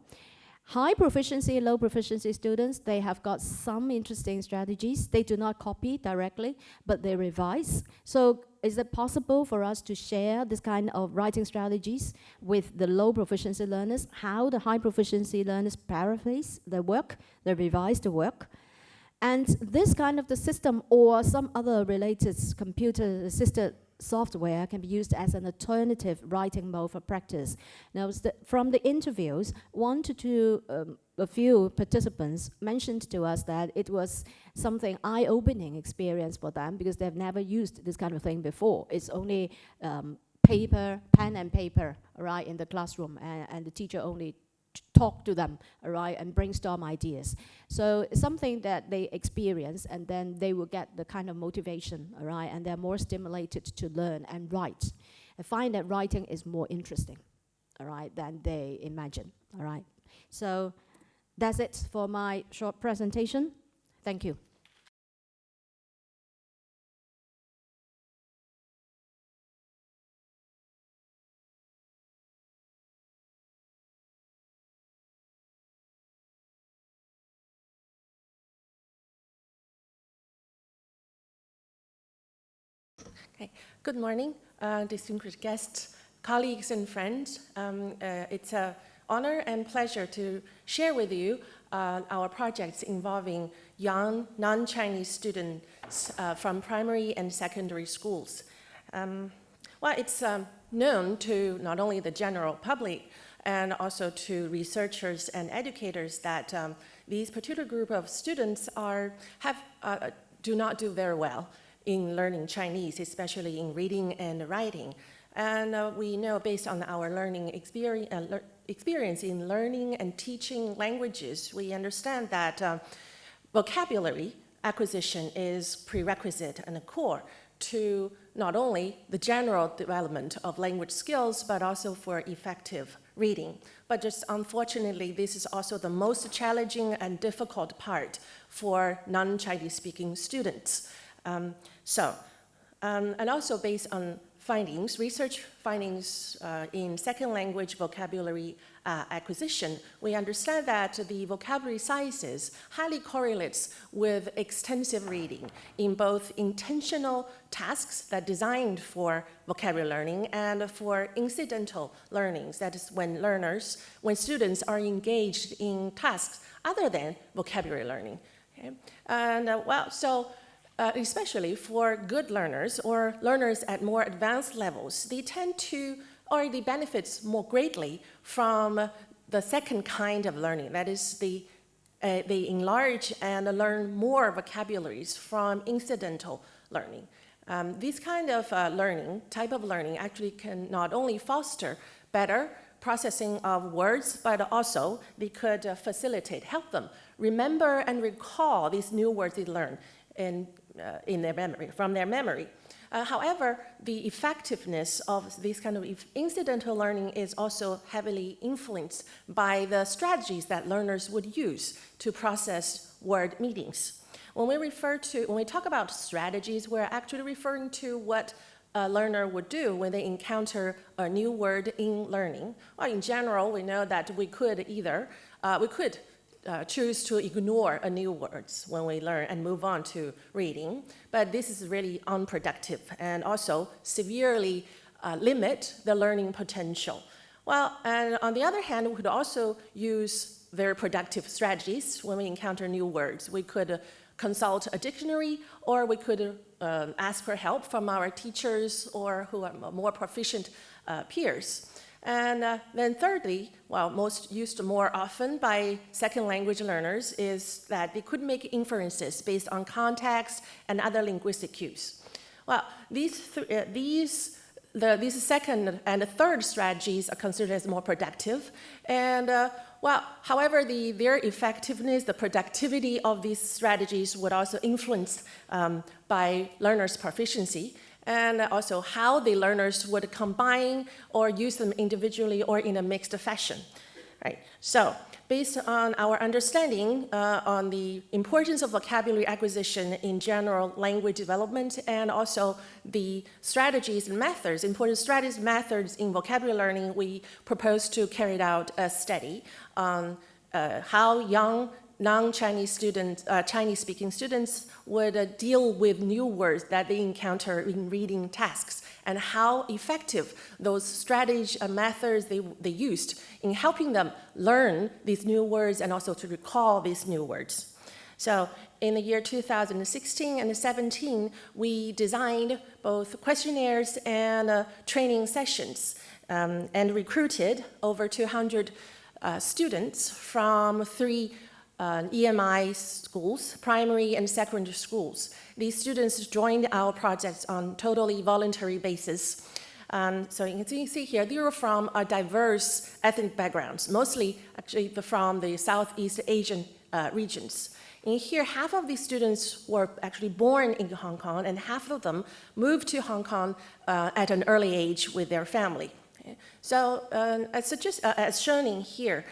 High proficiency, low proficiency students, they have got some interesting strategies. They do not copy directly, but they revise. So is it possible for us to share this kind of writing strategies with the low proficiency learners? How the high proficiency learners paraphrase their work, they revise the work. And this kind of the system or some other related computer-assisted software can be used as an alternative writing mode for practice. Now, from the interviews, a few participants mentioned to us that it was something eye-opening experience for them because they've never used this kind of thing before. It's only pen and paper, right, in the classroom, and the teacher only talk to them, all right, and brainstorm ideas. So it's something that they experience, and then they will get the kind of motivation, all right, and they're more stimulated to learn and write. I find that writing is more interesting, all right, than they imagine, all right. So that's it for my short presentation. Thank you. Okay. Good morning, distinguished guests, colleagues, and friends. It's an honor and pleasure to share with you our projects involving young non-Chinese students from primary and secondary schools. Well, it's known to not only the general public and also to researchers and educators that these particular group of students do not do very well in learning Chinese, especially in reading and writing. And we know based on our learning experience in learning and teaching languages, we understand that vocabulary acquisition is prerequisite and a core to not only the general development of language skills, but also for effective reading. But just unfortunately, this is also the most challenging and difficult part for non-Chinese speaking students. And also based on findings, research findings in second language vocabulary acquisition, we understand that the vocabulary sizes highly correlates with extensive reading in both intentional tasks that are designed for vocabulary learning and for incidental learnings. That is when students are engaged in tasks other than vocabulary learning. Okay? And especially for good learners or learners at more advanced levels, they tend to already benefit more greatly from the second kind of learning. That is, they enlarge and learn more vocabularies from incidental learning. This kind of type of learning actually can not only foster better processing of words, but also they could help them remember and recall these new words they learn in their memory, from their memory. However, the effectiveness of this kind of incidental learning is also heavily influenced by the strategies that learners would use to process word meanings. When we talk about strategies, we're actually referring to what a learner would do when they encounter a new word in learning. Well, in general, we know that we could choose to ignore a new words when we learn and move on to reading, but this is really unproductive and also severely limit the learning potential. Well, and on the other hand, we could also use very productive strategies when we encounter new words. We could consult a dictionary, or we could ask for help from our teachers or who are more proficient peers. And then thirdly, most used more often by second language learners is that they could make inferences based on context and other linguistic cues. Well, these second and third strategies are considered as more productive. And however, their effectiveness, the productivity of these strategies would also influenced by learners' proficiency, and also how the learners would combine or use them individually or in a mixed fashion. Right? So based on our understanding on the importance of vocabulary acquisition in general language development, and also the strategies and methods, important strategies and methods in vocabulary learning, we propose to carry out a study on how young non-Chinese students, Chinese-speaking students would deal with new words that they encounter in reading tasks, and how effective those strategies and methods they used in helping them learn these new words and also to recall these new words. So in the year 2016 and 17, we designed both questionnaires and training sessions and recruited over 200 students from 3 EMI schools, primary and secondary schools. These students joined our projects on totally voluntary basis. So you can see here, they were from diverse ethnic backgrounds, mostly actually from the Southeast Asian regions. And here, half of these students were actually born in Hong Kong, and half of them moved to Hong Kong at an early age with their family. So as shown in here,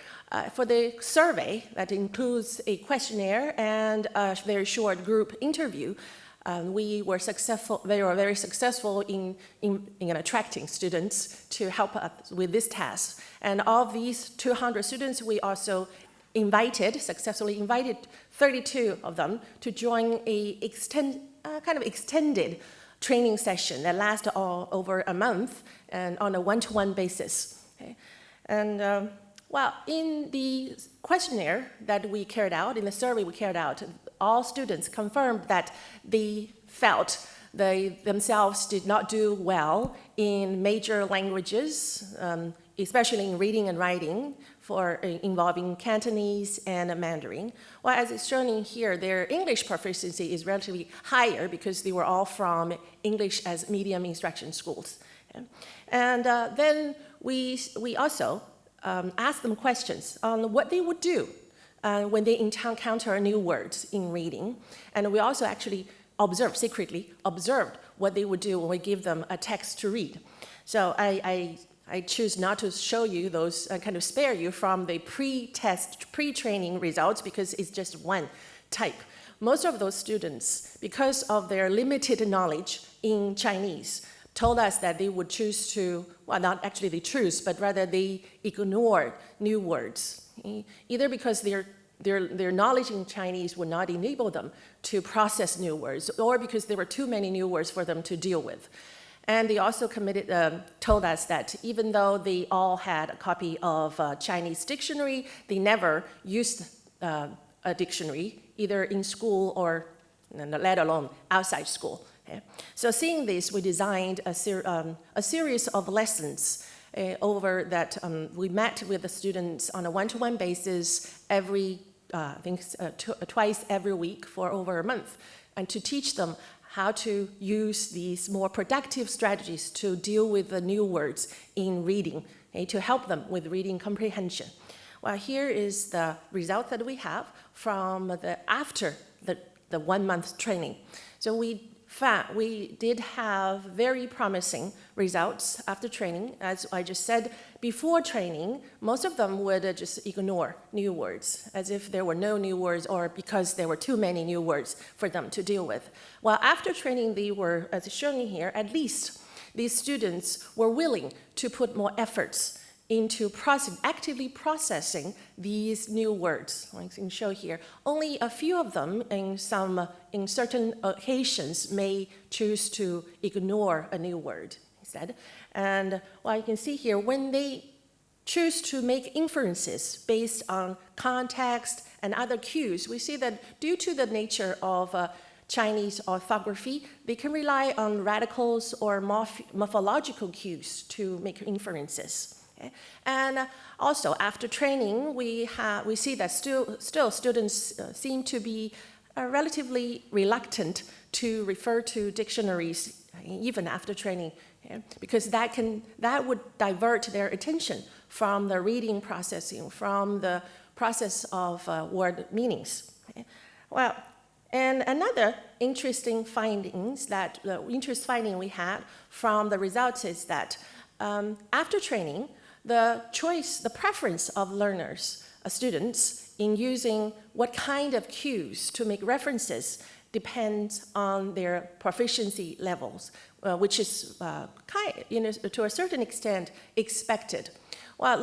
for the survey that includes a questionnaire and a very short group interview, we were successful. They were very successful in attracting students to help us with this task. And of these 200 students, we also successfully invited 32 of them to join a kind of extended training session that lasted over a month and on a one-to-one basis. Okay? And well, in the questionnaire that we carried out, in the survey we carried out, all students confirmed that they felt they themselves did not do well in major languages, especially in reading and writing, involving Cantonese and Mandarin. Well, as it's shown in here, their English proficiency is relatively higher because they were all from English as medium instruction schools. Okay? And then we also asked them questions on what they would do when they encounter new words in reading. And we also actually secretly observed what they would do when we give them a text to read. So I choose not to show you those, kind of spare you from the pre-training results because it's just one type. Most of those students, because of their limited knowledge in Chinese, told us that they would choose to, well, not actually they choose, but rather they ignore new words, either because their knowledge in Chinese would not enable them to process new words, or because there were too many new words for them to deal with. And they also told us that even though they all had a copy of a Chinese dictionary, they never used a dictionary, either in school or let alone outside school. Okay? So seeing this, we designed a series of lessons over that we met with the students on a one-to-one basis twice every week for over a month, and to teach them how to use these more productive strategies to deal with the new words in reading, to help them with reading comprehension. Well, here is the result that we have from after the 1 month training. So we did have very promising results after training. As I just said, before training, most of them would just ignore new words, as if there were no new words or because there were too many new words for them to deal with. While after training, they were, as shown here, at least these students were willing to put more efforts into actively processing these new words. I can show here. Only a few of them in certain occasions may choose to ignore a new word instead. And well, you can see here, when they choose to make inferences based on context and other cues, we see that due to the nature of Chinese orthography, they can rely on radicals or morphological cues to make inferences. And also, after training, we see that still students seem to be relatively reluctant to refer to dictionaries even after training, because that would divert their attention from the reading processing, from the process of word meanings. Well, and another interesting finding we had from the results is that after training, the preference of learners, students, in using what kind of cues to make references depends on their proficiency levels, which is to a certain extent expected. While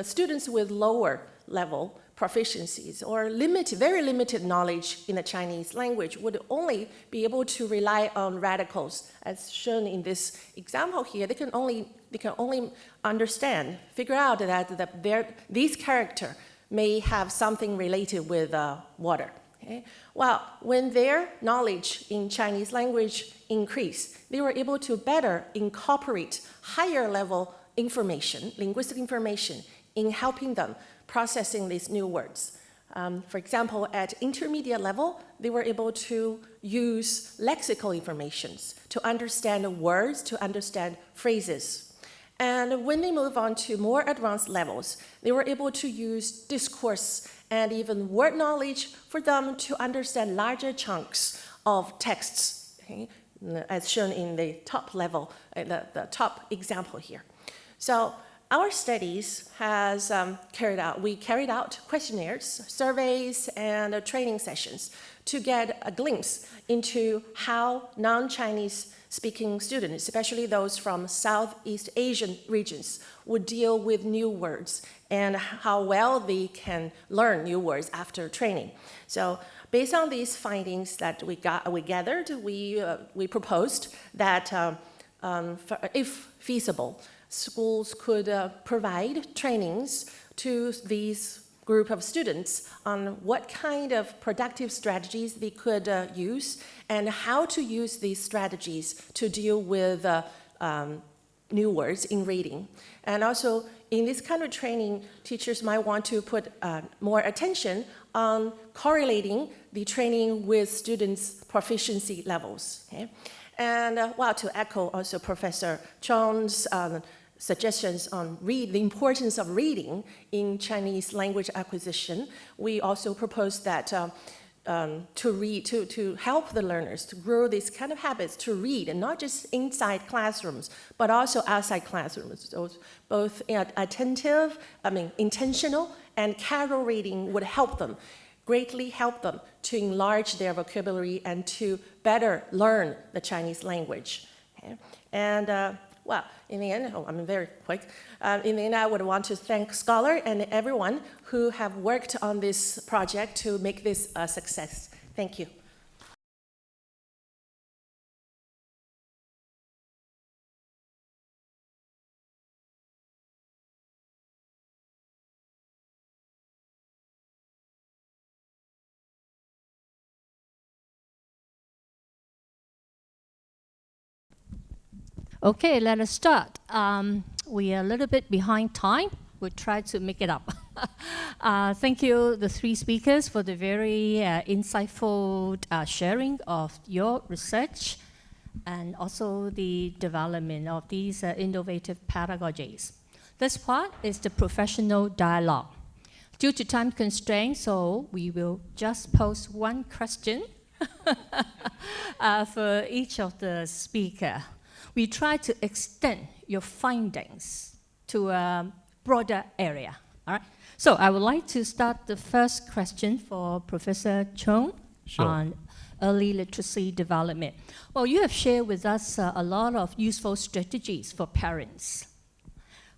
students with lower level proficiencies or very limited knowledge in the Chinese language would only be able to rely on radicals, as shown in this example here. They can only figure out that these characters may have something related with water. Okay? Well, when their knowledge in Chinese language increased, they were able to better incorporate higher level information, linguistic information, in helping them processing these new words. For example, at intermediate level, they were able to use lexical informations to understand words, to understand phrases. And when they move on to more advanced levels, they were able to use discourse and even word knowledge for them to understand larger chunks of texts, okay, as shown in the top level, the top example here. So our studies has we carried out questionnaires, surveys, and training sessions to get a glimpse into how non-Chinese speaking students, especially those from Southeast Asian regions, would deal with new words and how well they can learn new words after training. So based on these findings that we gathered, we proposed that if feasible, schools could provide trainings to these group of students on what kind of productive strategies they could use and how to use these strategies to deal with new words in reading. And also, in this kind of training, teachers might want to put more attention on correlating the training with students' proficiency levels. Okay? And to echo also Professor Chong's suggestions on the importance of reading in Chinese language acquisition, we also propose that to help the learners to grow these kind of habits to read, and not just inside classrooms, but also outside classrooms. So both intentional and casual reading would greatly help them to enlarge their vocabulary and to better learn the Chinese language. Okay? And in the end, I'm very quick. In the end, I would want to thank SCOLAR and everyone who have worked on this project to make this a success. Thank you. Okay, let us start. We are a little bit behind time. We'll try to make it up. Thank you, the three speakers, for the very insightful sharing of your research and also the development of these innovative pedagogies. This part is the professional dialogue. Due to time constraints, so we will just pose one question for each of the speakers. We try to extend your findings to a broader area. All right. So I would like to start the first question for Professor Chong on early literacy development. Well, you have shared with us a lot of useful strategies for parents.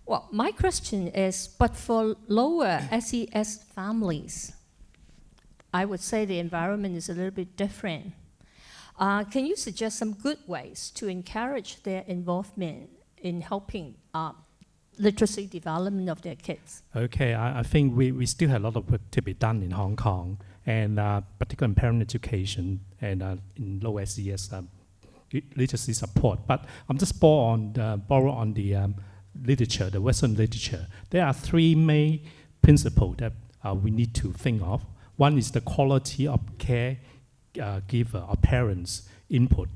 Well, my question is, but for lower SES families, I would say the environment is a little bit different. Can you suggest some good ways to encourage their involvement in helping literacy development of their kids? Okay, I think we still have a lot of work to be done in Hong Kong, and particularly in parent education and in low SES literacy support. But I'm just borrow on the literature, the Western literature. There are three main principles that we need to think of. One is the quality of care giver or parents' input.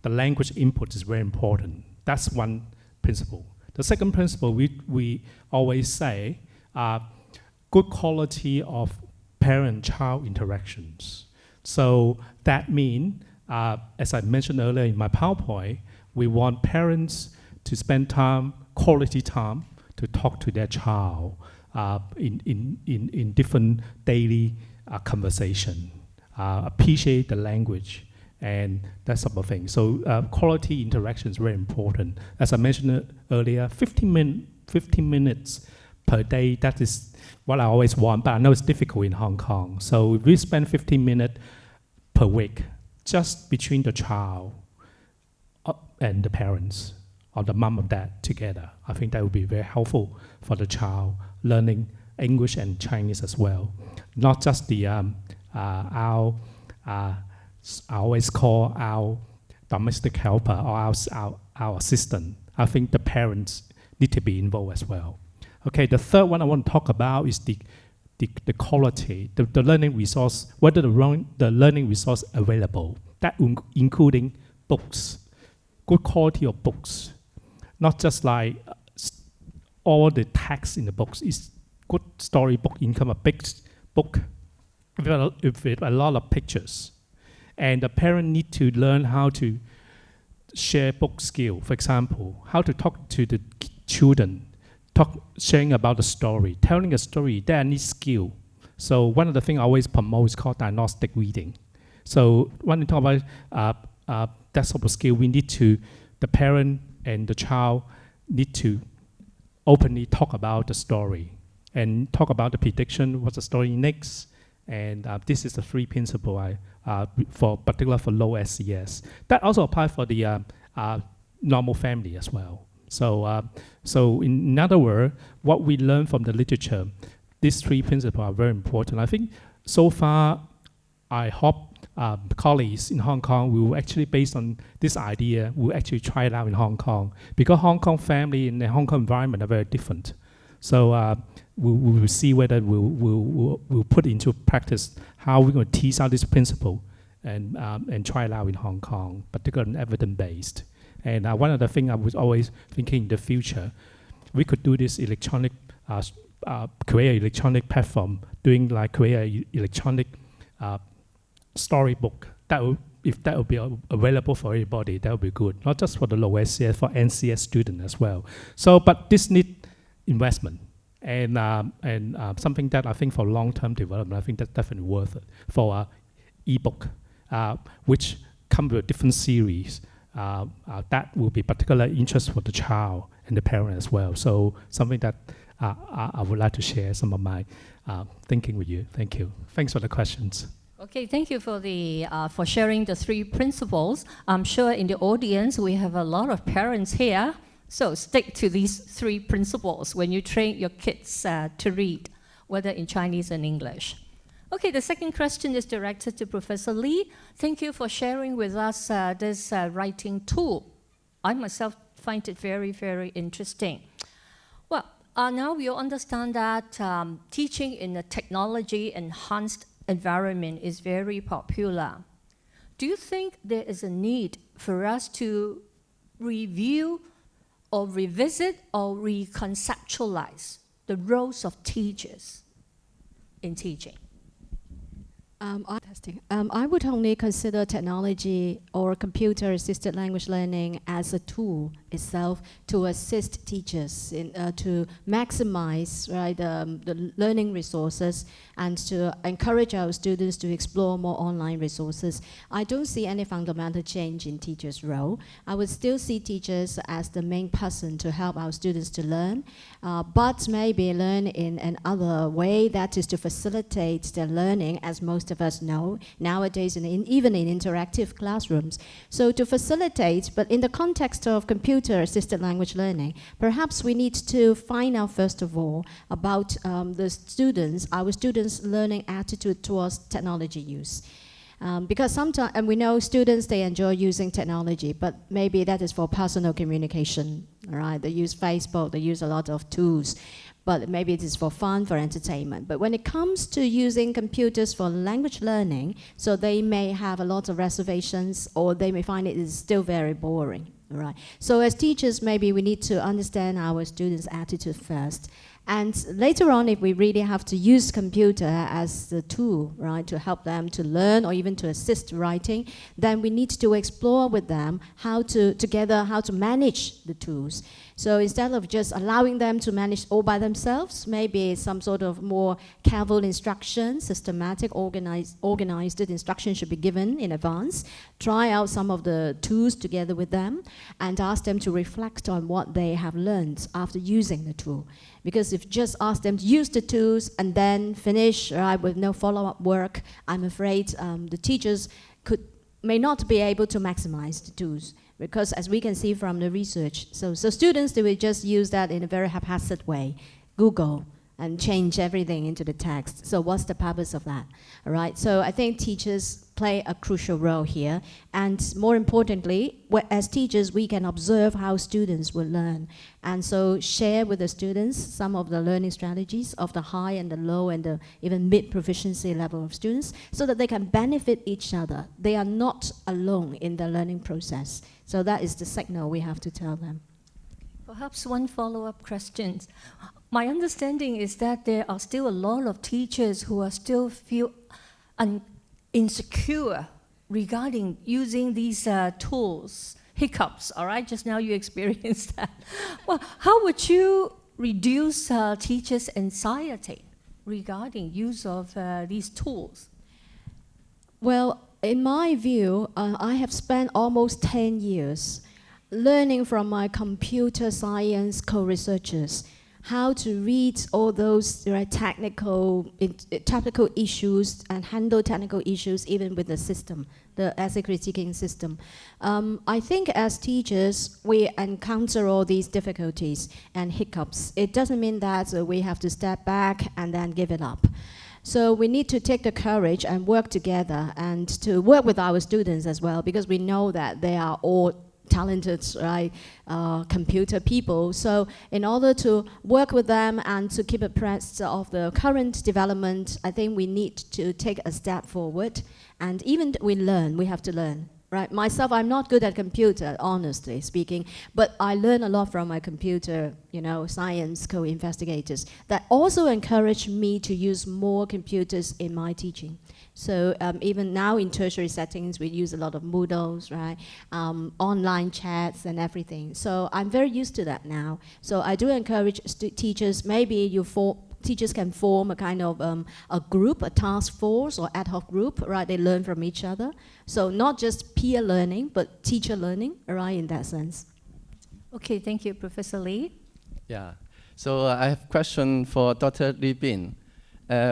The language input is very important. That's one principle. The second principle we always say good quality of parent-child interactions. So that means, as I mentioned earlier in my PowerPoint, we want parents to spend quality time to talk to their child in different daily conversation. Appreciate the language and that sort of thing. So quality interaction is very important. As I mentioned earlier, 15 minutes per day, that is what I always want, but I know it's difficult in Hong Kong. So if we spend 15 minutes per week just between the child and the parents or the mom or dad together, I think that would be very helpful for the child learning English and Chinese as well. Not just the I always call our domestic helper or our assistant. I think the parents need to be involved as well. Okay, the third one I want to talk about is the quality, the learning resource, whether the learning resource available, that including books, good quality of books, not just like all the text in the books. Is good storybook income a big book with a lot of pictures, and the parent need to learn how to share book skill. For example, how to talk to the children, sharing about the story, telling a story. That needs skill. So one of the things I always promote is called diagnostic reading. So when we talk about that sort of skill, we need to, the parent and the child need to openly talk about the story and talk about the prediction, what's the story next. And this is the 3 principles for particular for low SES. That also applies for the normal family as well. So in other words, what we learn from the literature, these 3 principles are very important. I think so far, I hope colleagues in Hong Kong will actually, based on this idea, will actually try it out in Hong Kong, because Hong Kong family and the Hong Kong environment are very different. So we will see whether we'll put into practice how we're going to tease out this principle and try it out in Hong Kong, particularly evidence-based. And one of the things I was always thinking in the future, we could do this electronic, create an electronic platform, doing like create an electronic storybook. If that would be available for everybody, that would be good. Not just for the low SCS, for NCS students as well. So, but this needs investment. And something that I think for long-term development, I think that's definitely worth it. For ebook, which come with different series, that will be particular interest for the child and the parent as well. So something that I would like to share some of my thinking with you. Thank you. Thanks for the questions. Okay, thank you for sharing the 3 principles. I'm sure in the audience we have a lot of parents here. So stick to these 3 principles when you train your kids to read, whether in Chinese and English. Okay, the second question is directed to Professor Lee. Thank you for sharing with us this writing tool. I myself find it very, very interesting. Well, now we all understand that teaching in a technology-enhanced environment is very popular. Do you think there is a need for us to review or revisit or reconceptualize the roles of teachers in teaching? I would only consider technology or computer-assisted language learning as a tool itself to assist teachers in, to maximize the learning resources and to encourage our students to explore more online resources. I don't see any fundamental change in teachers' role. I would still see teachers as the main person to help our students to learn, but maybe learn in another way, that is to facilitate their learning, as most of us know nowadays, even in interactive classrooms. So to facilitate, but in the context of computer-assisted language learning, perhaps we need to find out first of all about our students' learning attitude towards technology use. Because sometimes, and we know students, they enjoy using technology, but maybe that is for personal communication, right? They use Facebook, they use a lot of tools, but maybe it is for fun, for entertainment. But when it comes to using computers for language learning, so they may have a lot of reservations, or they may find it is still very boring, right? So as teachers, maybe we need to understand our students' attitude first. And later on, if we really have to use computer as the tool, right, to help them to learn or even to assist writing, then we need to explore with them how to manage the tools. So instead of just allowing them to manage all by themselves, maybe some sort of more careful instruction, systematic, organized instruction should be given in advance. Try out some of the tools together with them and ask them to reflect on what they have learned after using the tool. Because if just ask them to use the tools and then finish with no follow-up work, I'm afraid the teachers may not be able to maximize the tools. Because as we can see from the research, so students, they will just use that in a very haphazard way. Google, and change everything into the text. So what's the purpose of that? All right, so I think teachers play a crucial role here. And more importantly, as teachers, we can observe how students will learn. And so share with the students some of the learning strategies of the high and the low and the even mid-proficiency level of students so that they can benefit each other. They are not alone in the learning process. So that is the signal we have to tell them. Perhaps one follow-up question. My understanding is that there are still a lot of teachers who are still feel insecure regarding using these tools, hiccups, all right? Just now you experienced that. Well, how would you reduce teachers' anxiety regarding use of these tools? Well, in my view, I have spent almost 10 years learning from my computer science co-researchers how to read all those technical issues and handle technical issues even with the system, the essay critiquing system. I think as teachers, we encounter all these difficulties and hiccups. It doesn't mean that we have to step back and then give it up. So we need to take the courage and work together and to work with our students as well, because we know that they are all talented, right, computer people. So in order to work with them and to keep abreast of the current development, I think we need to take a step forward. And even we have to learn. Right? Myself, I'm not good at computer, honestly speaking, but I learn a lot from my computer, science co-investigators that also encourage me to use more computers in my teaching. So even now in tertiary settings, we use a lot of Moodles, right? Online chats and everything. So I'm very used to that now. So I do encourage teachers, maybe teachers can form a kind of a group, a task force or ad hoc group, right? They learn from each other. So not just peer learning, but teacher learning, right, in that sense. Okay, thank you, Professor Lee. Yeah, so I have a question for Dr. Li Bin.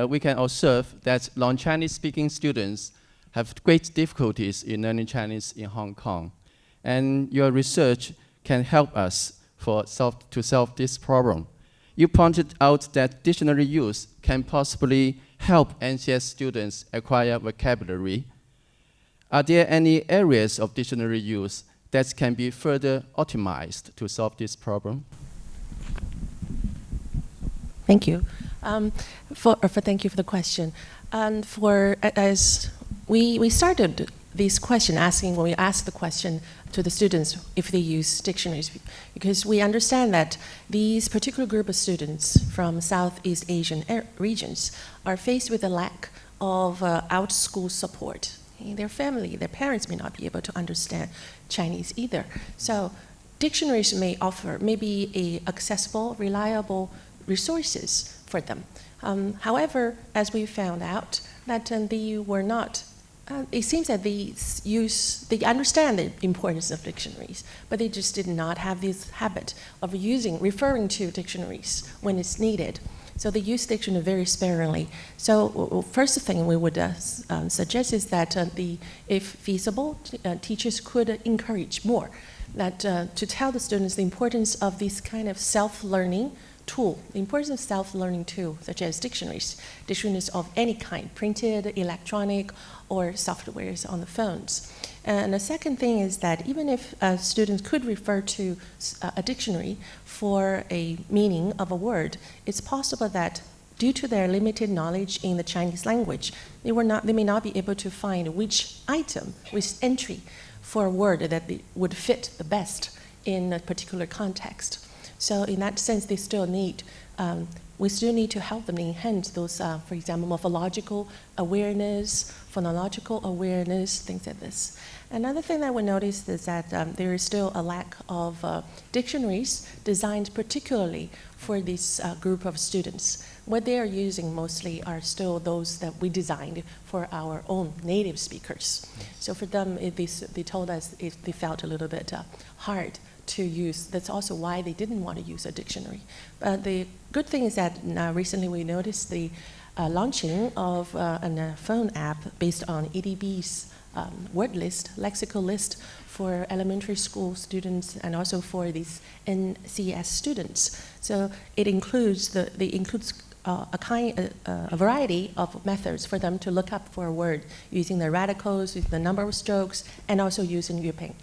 We can observe that non-Chinese speaking students have great difficulties in learning Chinese in Hong Kong. And your research can help us to solve this problem. You pointed out that dictionary use can possibly help NCS students acquire vocabulary. Are there any areas of dictionary use that can be further optimized to solve this problem? Thank you. Thank you for the question. And as we started this question when we asked the question to the students if they use dictionaries, because we understand that these particular group of students from Southeast Asian regions are faced with a lack of out-school support. Their family, their parents may not be able to understand Chinese either. So dictionaries may offer maybe accessible, reliable resources for them. However, as we found out, that they were not. It seems that they understand the importance of dictionaries, but they just did not have this habit of referring to dictionaries when it's needed. So they use dictionary very sparingly. So first thing we would suggest is that if feasible, teachers could encourage more that to tell the students the importance of this kind of self-learning tool, the importance of self-learning tool, such as dictionaries of any kind, printed, electronic, or softwares on the phones. And the second thing is that even if students could refer to a dictionary for a meaning of a word, it's possible that due to their limited knowledge in the Chinese language, they may not be able to find which item, which entry for a word that would fit the best in a particular context. So in that sense, we still need to help them enhance those, for example, morphological awareness, phonological awareness, things like this. Another thing that we noticed is that there is still a lack of dictionaries designed particularly for this group of students. What they are using mostly are still those that we designed for our own native speakers. So for them, they told us they felt a little bit hard to use. That's also why they didn't want to use a dictionary. But the good thing is that recently we noticed the launching of a phone app based on EDB's word list, lexical list for elementary school students and also for these NCS students. So it includes a variety of methods for them to look up for a word using the radicals, using the number of strokes, and also using yuping,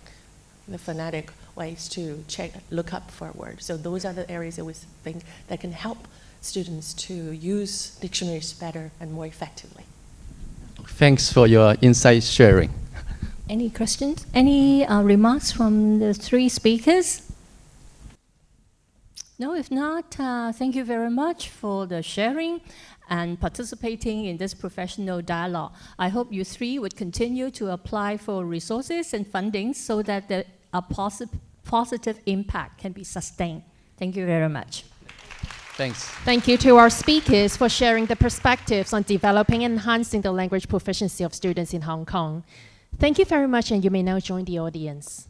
the phonetic ways to look up for a word. So those are the areas that we think that can help students to use dictionaries better and more effectively. Thanks for your insight sharing. Any questions? Any remarks from the three speakers? No, if not, thank you very much for the sharing and participating in this professional dialogue. I hope you three would continue to apply for resources and funding so that a positive impact can be sustained. Thank you very much. Thanks. Thank you to our speakers for sharing the perspectives on developing and enhancing the language proficiency of students in Hong Kong. Thank you very much, and you may now join the audience.